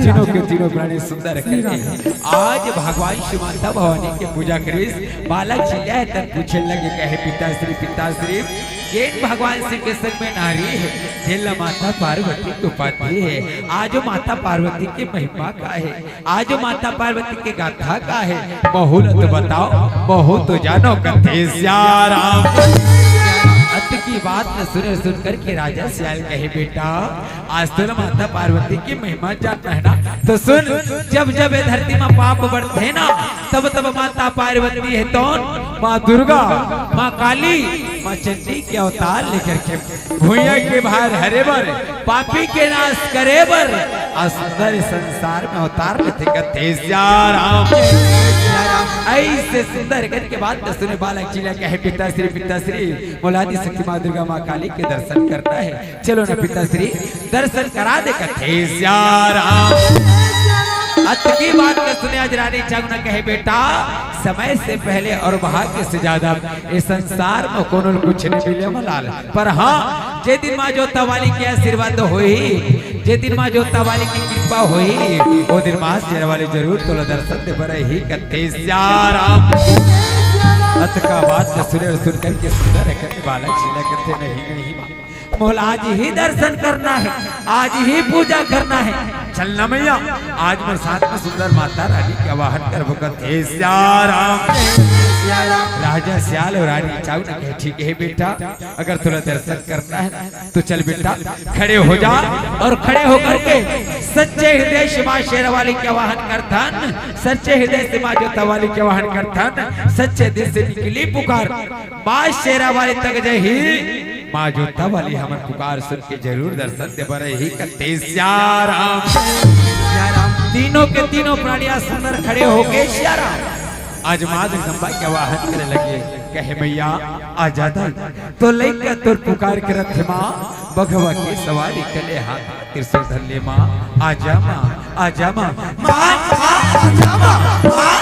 तीनों के तीनों प्राणी सुंदर आज भगवान श्री माता भवानी के पूजा करीस बालक चिल्ला है तब पूछने लगे कहे पिताश्री ये भगवान श्री के संग में नारी है जिला माता पार्वती की उपाधि है आज माता पार्वती की महिमा का है आज माता पार्वती के गाथा का है बहु तो बताओ बहु तो जानो कथे सियाराम अत की बात न सुने सुनकर के राजा सियाल कहे बेटा आज तो माता पार्वती की महिमा जानना है ना तो सुन जब जब ये धरती में पाप बढ़ते ना तब तब माता पार्वती है तो माँ दुर्गा माँ काली माँ चंडी के अवतार लेकर के भूया के बाहर हरे बर पापी के नाश करे बर और सुंदर संसार में अवतार लेते कहते राम ऐसे सुंदर गण के बाद सुने बालक चिल्ला कहे पिताश्री मौलादी शक्ति माँ दुर्गा माँ काली के दर्शन करना है। चलो ना पिताश्री दर्शन करा दे कहते राम। अत की बात का सुने आज रानी चांगना कहे बेटा समय से पहले और भाग्य से ज्यादा इस संसार में कोनो कुछ नहीं मिले मलाल। पर हाँ जे दिन माँ जोता वाली के आशीर्वाद होई, जे दिन माँ जोता वाली की कृपा होई, वो दिन माँ शेर वाली जरूर तो दर्शन दे पर ही कते राम। अत का बात न सुने और सुन करके सुंदर है करके बालक चिल्ला करते नहीं मोला आज ही दर्शन करना है, आज ही पूजा करना है। चलना मैया आज मेरे साथ में सुंदर माता रानी का वाहन कर भगत राजा सियाल और रानी चावना कहे ठीक है बेटा अगर तुला दर्शन करना है तो चल बेटा खड़े हो जा। और खड़े होकर के सच्चे हृदय से माँ शेरावाली के वाहन करथन, सच्चे हृदय से माँ जोता वाली के वाहन करथन, सच्चे दिल से निकली पुकार माँ शेरावाली तक जही माँ जोता वाली हमार पुकार सुन के जरूर दर्शन दे बरे ही कते राम। तीनों के तीनों प्राणियां सुंदर खड़े हो गए श्याराम। आज माँ जगदम्बा के वाहन करने लगे कहे मैया आ जाता तो लेकर तुर पुकार के रथ माँ भगवा की सवारी कले हाथ त्रिशूल धर ले माँ आजा माँ आजा माँ आजा माँ आजा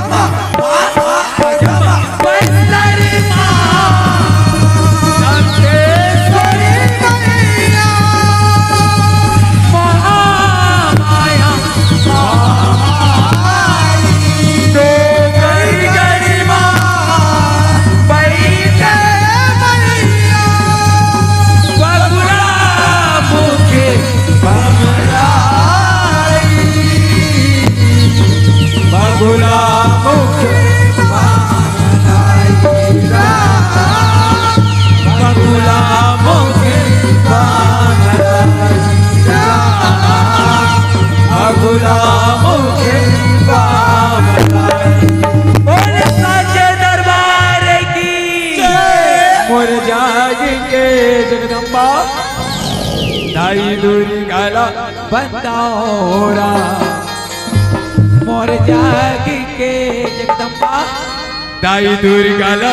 माँ आजा माँ दाई दूरी गाला बंदौरा मोर जागी के जगदम्बा दाई दूरी गाला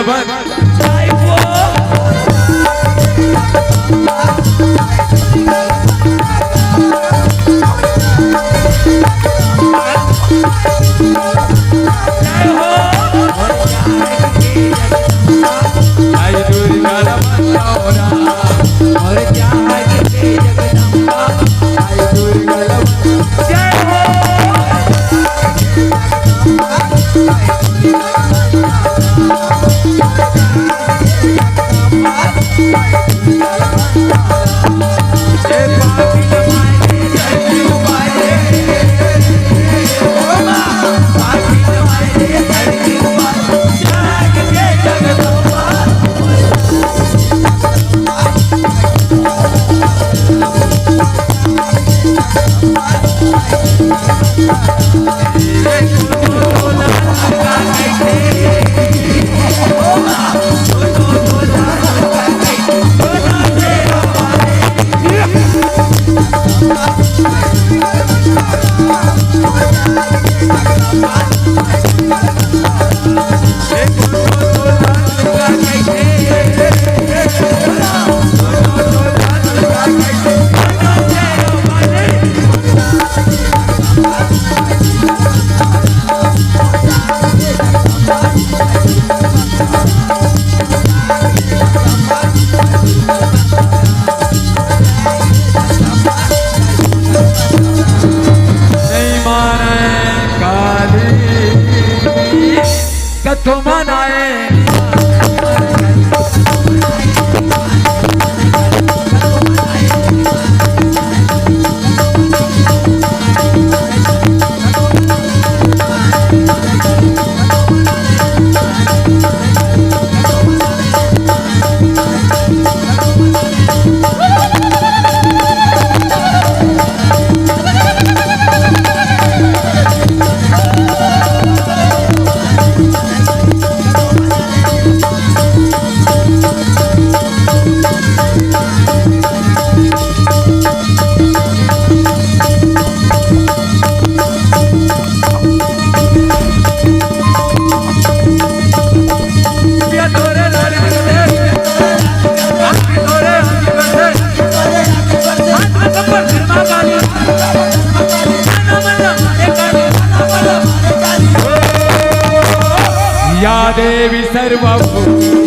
या देवी सर्वभूतेषु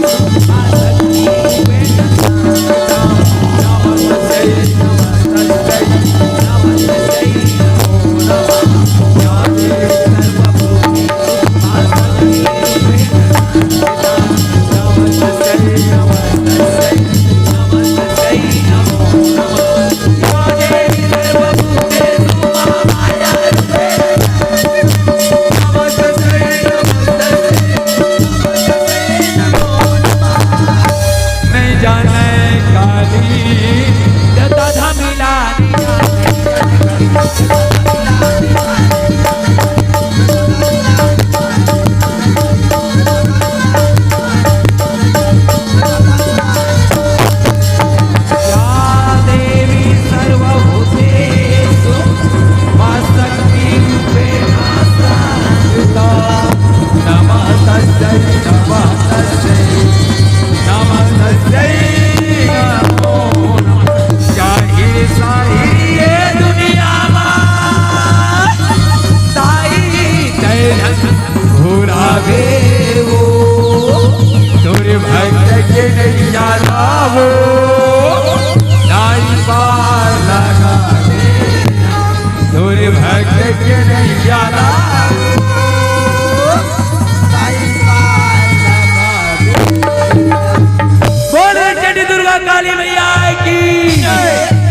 काली मैया की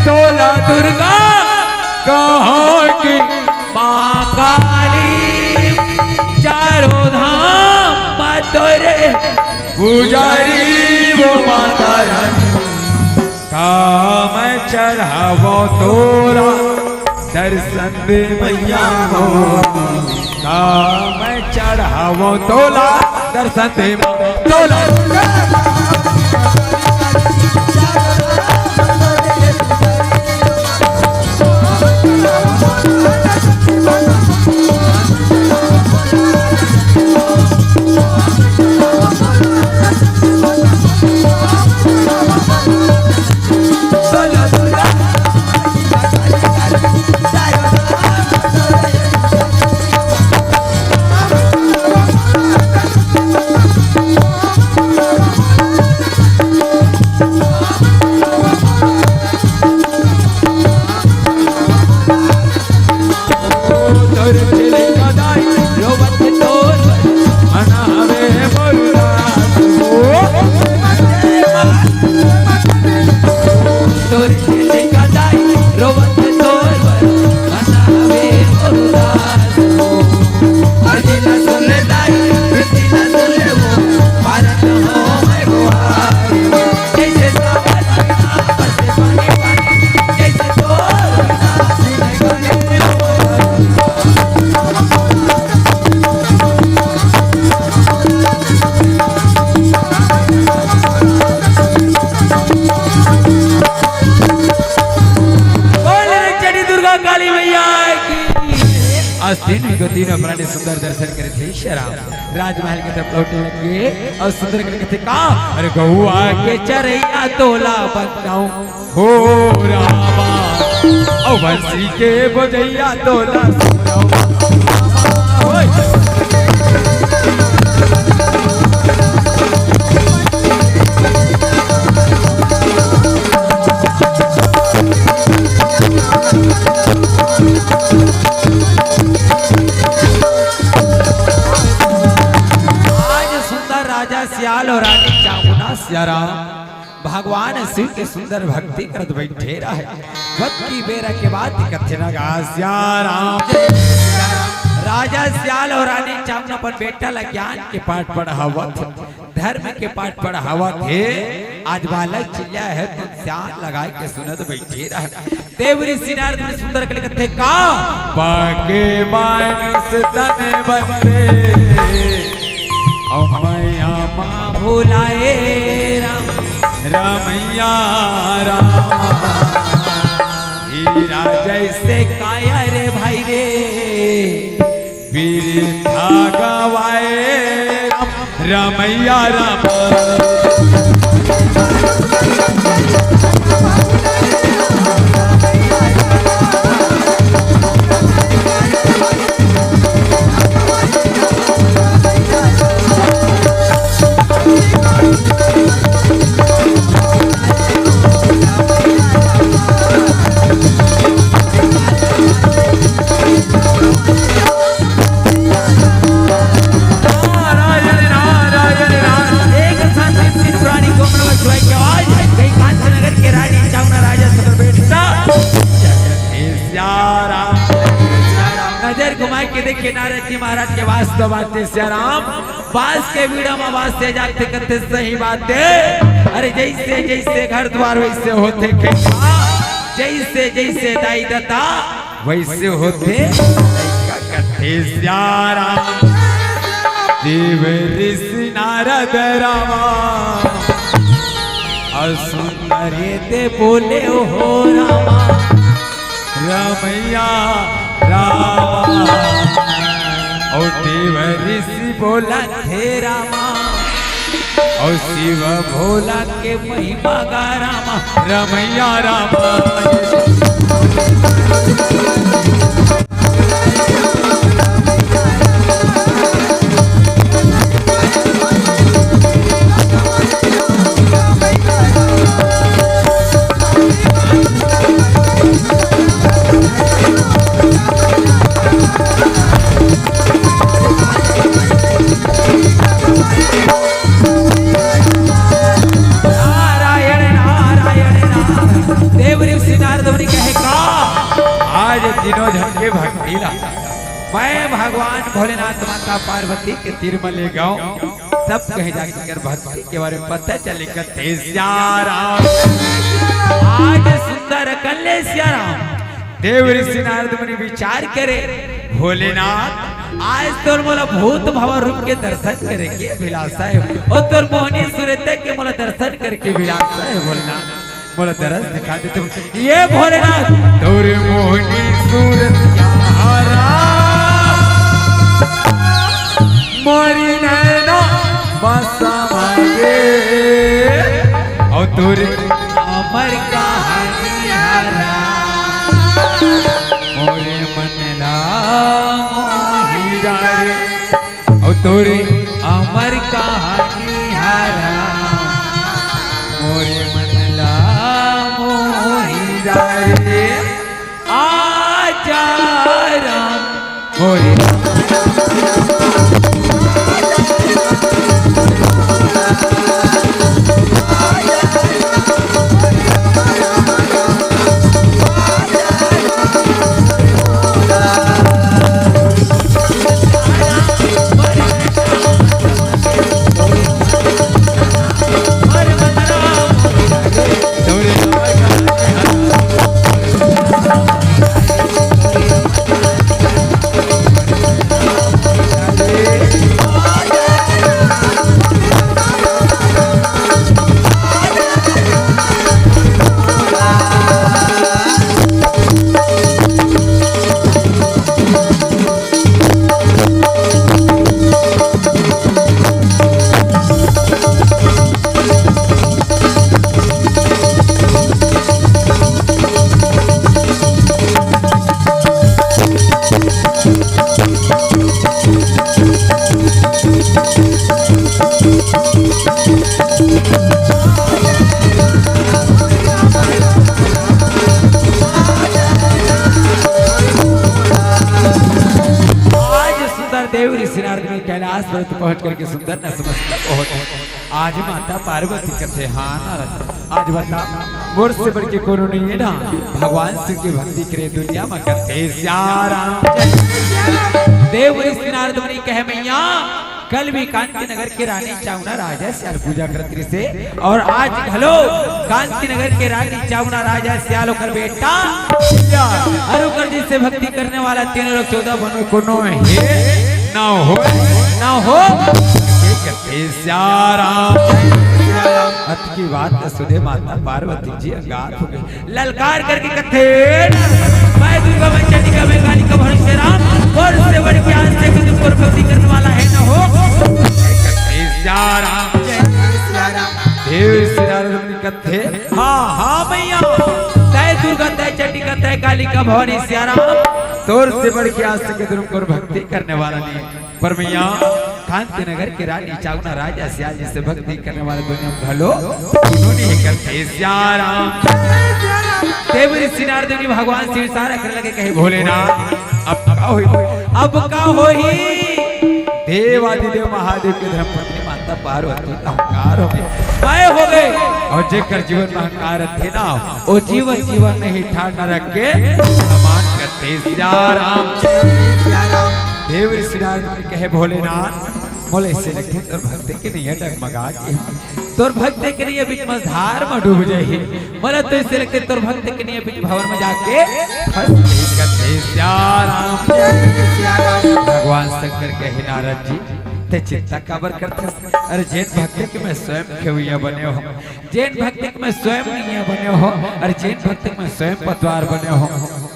तोला दुर्गा कहाँ की माँ काली चारों धाम बतोरे पुजारी वो माता रानी काम चढ़ावो तोरा दर्शन दे मैया हो काम चढ़ावो तोला दर्शन दे तोला तीनों प्राणी सुंदर दर्शन करे थे शराब राजमहल की तरफ लौटने लगे और सुंदर कहते कहा अरे गौआ के चरैया तोला बनाऊं हो रामा और बंसी के बजैया तोला सियाल और रानी चामुंडा सियाराम भगवान शिव के सुंदर भक्ति करत बैठे रहे वक्त की बेरा के बाद कथना गा सियाराम राजा सियाल और रानी चामुंडा पर बेटा ला ज्ञान के पाठ पढ़ावत धर्म के पाठ पढ़ावत थे आज बालक चिल्ला है तो ध्यान लगा के सुनत बैठे रहे देवरी सिनार में सुंदर के कथे का बाके मानस तने बंदे मैया माँ भुलाए राम रामैया राम हीरा जैसे काया रे भाई रे वीर था गवाए राम रामैया राम नजर घुमाए के देखे नारद जी महाराज के वास्तव बातें सियाराम बास के बीड़ा में आवाज से जागते करते सही बातें। अरे जैसे जैसे घर द्वार वैसे होते खेता, जैसे जैसे दाई दत्ता वैसे होते करते सियाराम। देव ऋषि नारद रामा असुंदर ते बोले हो रामा, रमैया रामा। और देव ऋषि बोला थे रामा, और शिव भोला के महिमा गा रामा, रमैया रामा। दिनों झटके भक्ति ला मैं भगवान भोलेनाथ माता पार्वती के तीर में ले गाऊं, तब कहे जाकर भक्ति के बारे में पता चले कते सियाराम। आज सुंदर कल्ले सियाराम देव ऋषि नारद मुनि विचार करे, भोलेनाथ आज तोर मोला भूत भव रूप के दर्शन करे के अभिलाषा है, और तोर मोहनी सूरत के मोला दर्शन करके अभिलाषा है। भोलेनाथ मोला दरस दिखा दे तुम, ये भोलेनाथ तोर मोहनी सूरत यारा मोरी नैना बसा मांगे, और तोर अमर कहानी हरा मोरे मन ला मोही रे, और तोर अमर कहानी हरा मोरे मन आजा राम मोरे। देव ऋषि नारद ने कैलाश पर्वत पहुंच करके सुंदर न समझता बहुत आज माता पार्वती करते हाँ नारद आज बता मोर से बढ़ के कोनो नहीं है ना, भगवान शिव की भक्ति करे दुनिया में करते सियाराम। देव ऋषि नारद मुनि कहे मैया कल भी कांति नगर के रानी चावना राजा श्याल पूजा करती से, और आज हेलो कांति नगर के रानी चावना राजा श्याल होकर बेटा अरुकर जी से भक्ति करने वाला 3 लोग 14 बनो कोनो है ना हो अत की बात सुधे माता पार्वती जी अगाध हो गई, ललकार करके कथे मैं दुर्गा मैं चंडिका मैं काली का भरोसे राम और उससे बड़ी ज्ञान से कि तुमको भक्ति करने वाला है ना हो। देव श्री नारद कथे हाँ मैया तय दुर्गा तय चंडिका तय काली का भवानी सियाराम तोर से बढ़ के आज से तुमको भक्ति करने वाला नहीं, पर मैया कांति नगर के रानी चावना राजा श्याल जी से भक्ति करने वाले दुनिया में भलो उन्होंने ही करते सियाराम। देव ऋषि नारद मुनि भगवान शिव सारा करने लगे कहे भोलेनाथ अब का होई देव आदिदेव महादेव के धर्मपत्नी माता पार्वती अहंकार हो गए, मैं हो गए और जेकर जीवन में अहंकार थे ना वो जीवन नहीं ठाड़ न रखे समान करते सिया राम। देव श्री नारायण कहे भोलेनाथ बोले से लगे तोर भक्ति के नहीं डगमगा के तोर भक्ति के लिए बीच मझधार में डूब जाए बोले तो इससे लगते तोर भक्ति के लिए बीच भवन में जाके फंस गई करते सिया राम। भगवान शंकर कहे नारद जी ते चिंता काबर करते अरे जैन भक्ति के मैं स्वयं खेवैया बने हो, जैन भक्ति के मैं स्वयं नहीं बने हो, अरे जैन भक्ति में स्वयं पतवार बने हो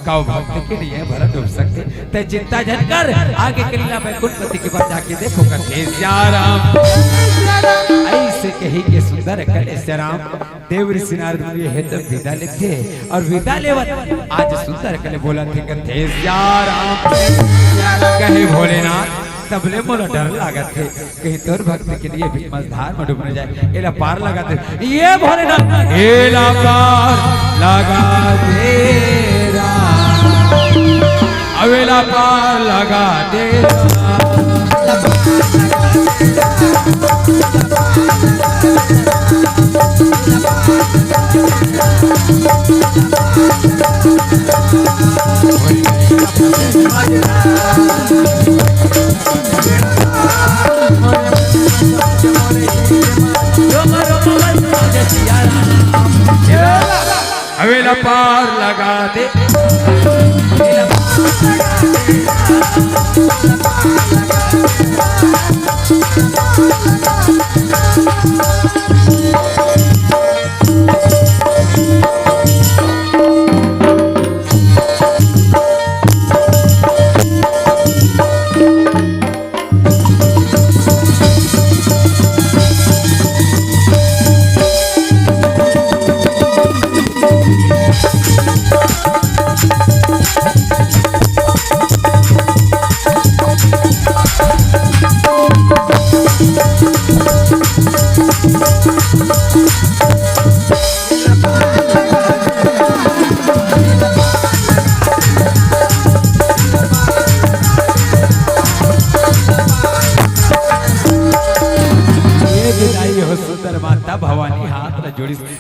काउ भक्ति के लिए भरा डूब सकते ते चिंता जन कर आगे के लीला बैकुंठपति के पास जाके देखो कथे सिया राम। ऐसे कही के सुंदर कले सिया राम देव ऋषि नारद मुनि हे तो विदा लेते और विदा लेवत आज सुंदर कले बोला थे कथे सिया राम। कहे भोलेनाथ तबले मोला डर लागत थे कहीं तोर भक्त के लिए भी मझधार में डूबने जाए एला पार लगा दे ये भोलेनाथ एला पार लगा दे अवेला पार लगा दे अवेला पार लगा दे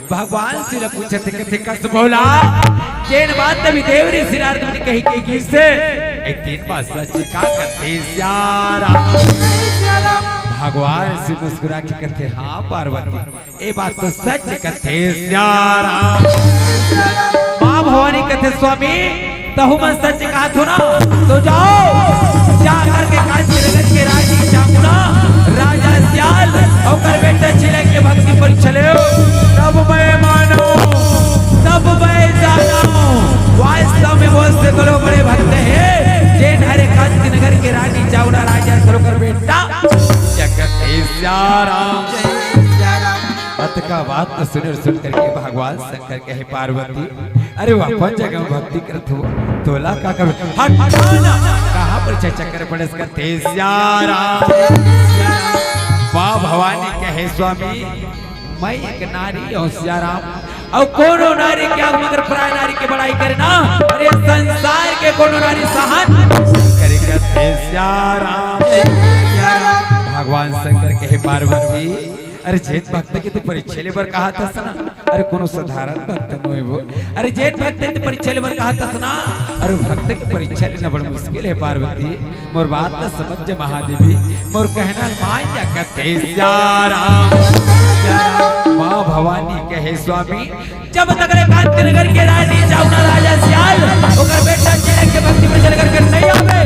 भगवान से पूछे थे कि कस बोला केन बात तभी देव ऋषि नारद मुनि कही के किससे एक तीन बात सच का करते सिया राम। भगवान से मुस्कुरा के कहते हाँ पार्वती ये बात तो सच कहते सिया राम। माँ भवानी कहते स्वामी तहु मैं सच कहा थो ना तो जाओ जा करके काशी नगर के राजी जामुना राजा सियाल और बेटा चिले के भक्ति परीक्षा ले तब मैं मानो तब मैं जानो वास्तव में वो से करो बड़े भक्त हैं जैन हरे काशी नगर के रानी जामुना राजा सरोकर बेटा जगत सिया राम। अत का बात तो सुन करके भगवान शंकर कहे पार्वती अरे वापस जगह में भक्ति करत हो तोला का कर कहाँ पर चक्कर पड़े इसका तेजिया राम। माँ भवानी कहे स्वामी मैं एक नारी हूँ सिया राम और कोनो नारी क्या मगर प्राय नारी की बड़ाई करे ना अरे संसार के कोनो नारी सहन करेगा सिया राम। भगवान शंकर कहे पार्वती अरे जेठ भक्त की तो परीक्षा लेबर कहा था सना अरे कोनो साधारण भक्त नोए वो अरे जेठ भक्त की परीक्षा लेबर कहा था सना अरे भक्त की परीक्षा लेना बड़ा मुश्किल है पार्वती मोर बात न समझ महादेवी मोर कहना मान जा कहते सिया राम। माँ भवानी कहे स्वामी जब तक रे कांति नगर के रानी जामुना राजा सियाल ओकर बेटा चिले के भक्ति में चल करके नहीं आवे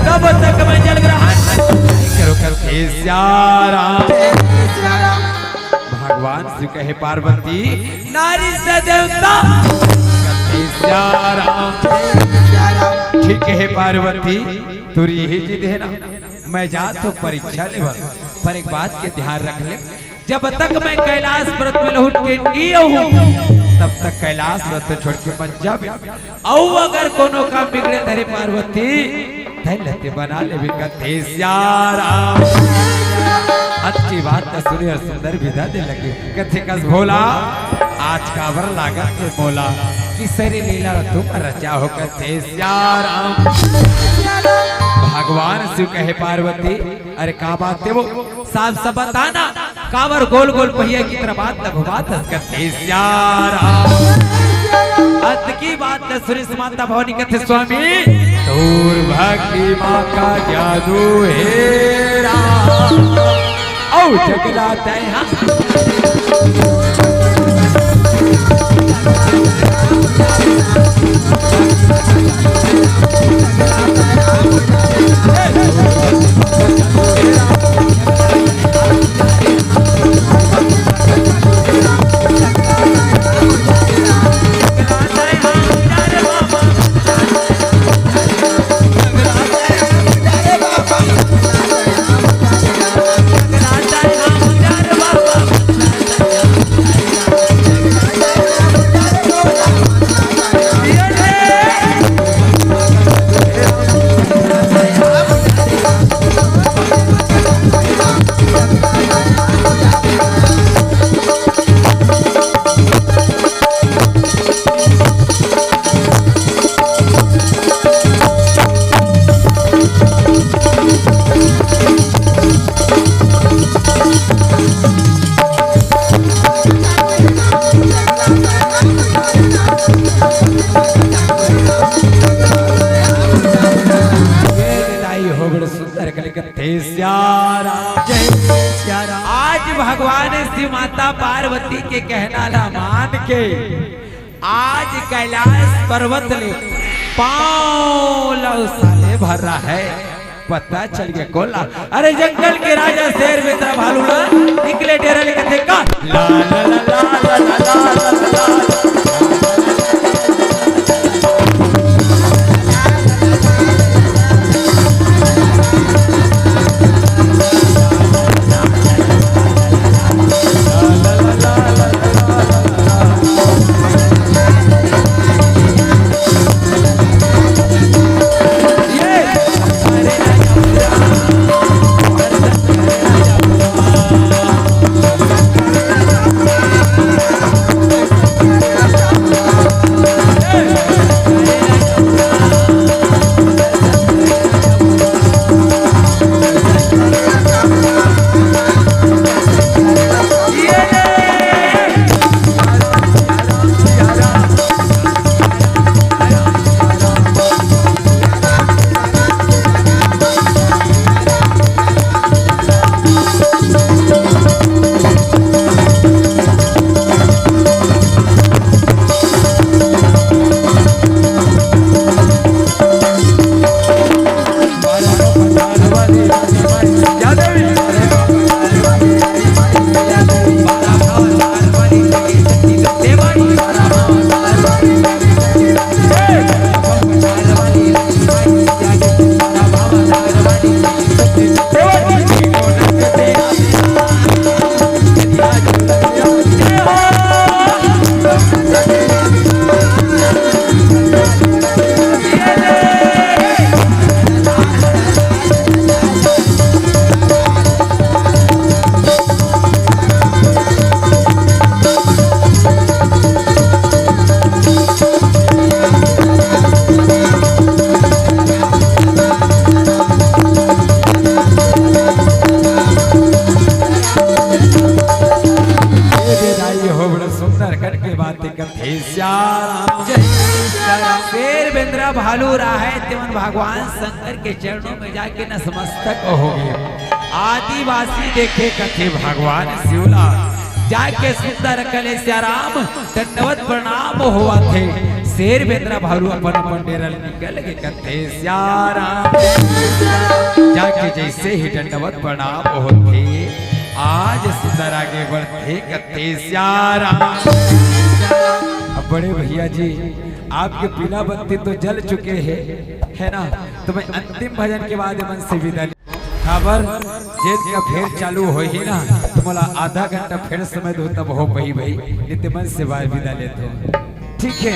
तब तक मैं जल ग्रहण करो करके सिया राम। भगवान से कहे पार्वती नारी से देवता सिया राम। ठीक है पार्वती तुरी यही जिद है ना मैं जा तो परीक्षा ले पर एक बात के ध्यान रख ले जब तक मैं कैलाश व्रत में लौट के नहीं आऊं तब तक कैलाश व्रत छोड़ के मत जाबे और अगर कोनो काम बिगड़े धरे पार्वती धैलते बना ले कथे सिया राम। अच्छी बात तो सुनी और सुंदर विदा दे लगे कथे कस भोला आज काबर लागत से बोला कि सरी लीला तुम रचा हो कथे सिया राम। भगवान शिव कहे पार्वती अरे का बात है वो साफ सब बताना कावर गोल गोल पहिया की तरह बात लघुबात करते श्यारा अत की बात सुरेश माता भवानी कहते स्वामी दूर भक्ति माँ का जादू हेरा औ जगलाते हैं आज भगवान शिव माता पार्वती के कहना ला मान के आज कैलाश पर्वत ले पाँव साले भर रहा है पता चल गया कोला अरे जंगल के राजा शेर मित्र भालू ना निकले डेरा लेके थे का ला ला ला ला ला ला शेर बेंद्रा भालू रहा है तिमन भगवान शंकर के चरणों में जाके नतमस्तक हो गया आदिवासी देखे कथे भगवान शिवला जाके सुंदर कले श्याराम दंडवत प्रणाम हुआ थे शेर बेंद्रा भालू अपन अपन डेरा निकल के कथे श्याराम जाके जैसे ही दंडवत प्रणाम होते आज सुंदर आगे बढ़ते कथे श्याराम। अब बड़े भैया जी आपके पीला बत्ती तो जल चुके हैं है ना तो मैं अंतिम भजन के बाद मन से विदा खबर जेल का फेर चालू हो ही ना तो मला आधा घंटा फिर समय दो तब हो भाई नित्य मन से बाहर विदा लेते हो ठीक है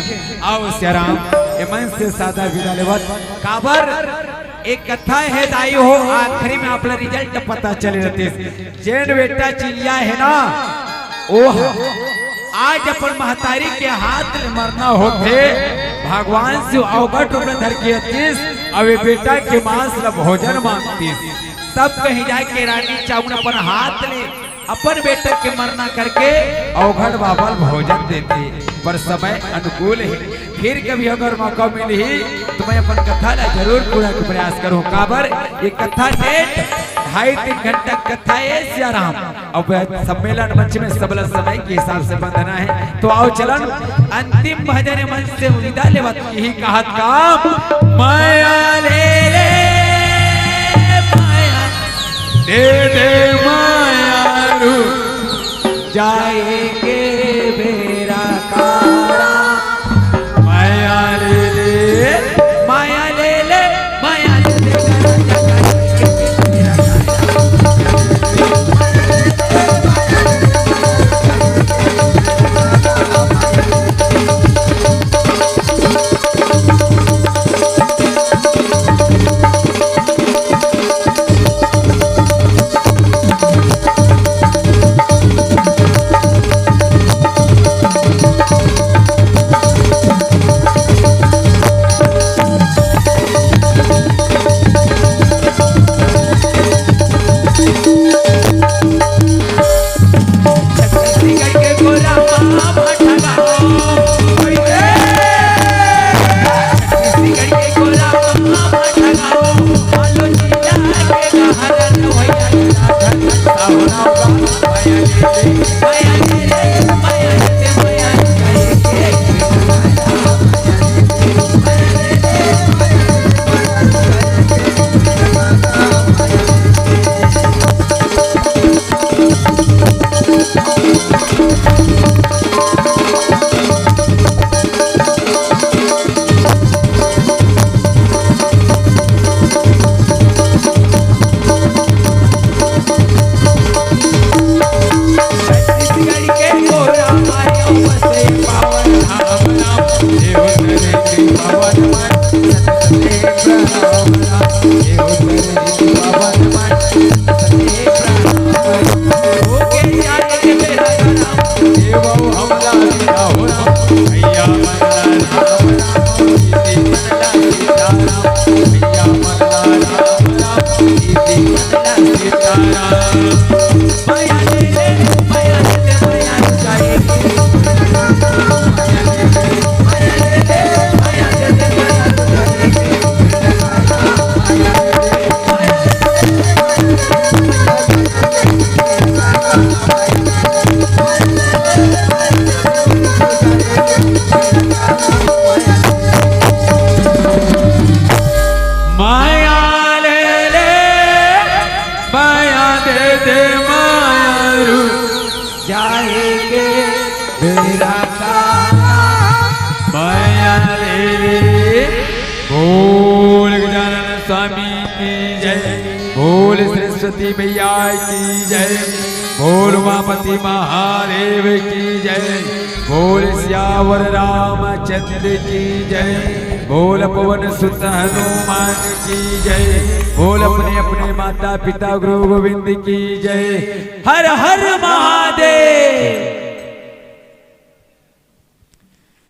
आओ श्याराम ये मन से सादा विदा लेवत काबर एक कथा है दाई हो आखिरी में आपला रिजल्ट पता चले रहते जेन बेटा चिड़िया है ना ओह आज अपन महतारी के हाथ में मरना होते भगवान से अवगत धर के अब बेटा के मांस ला भोजन मांगती तब कहीं जाके रानी चाउन अपन हाथ ले अपन बेटे के मरना करके अवघड़ बाबल भोजन देते, पर समय अनुकूल है। फिर कभी अगर मौका मिली तो मैं अपन कथा ला जरूर पूरा का प्रयास करूँ। काबर ये कथा नेट 2.5-3 घंटा कथा है सियाराम। अब सम्मेलन मंच में सबला समय के हिसाब से बंधना है, तो आओ चलन अंतिम भजन मंच से विदा लेवत यही कहत काम माया ले ले माया दे दे माया रू जाएंगे बेरा कारा माया ले ले माया ले ले माया ले ले सरस्वती मैया की जय, बोल उमापति महादेव की जय, बोल सियावर रामचंद्र की जय, बोल पवन सुत हनुमान की जय, बोल अपने अपने माता पिता गुरु गोविंद की जय। हर हर महादेव।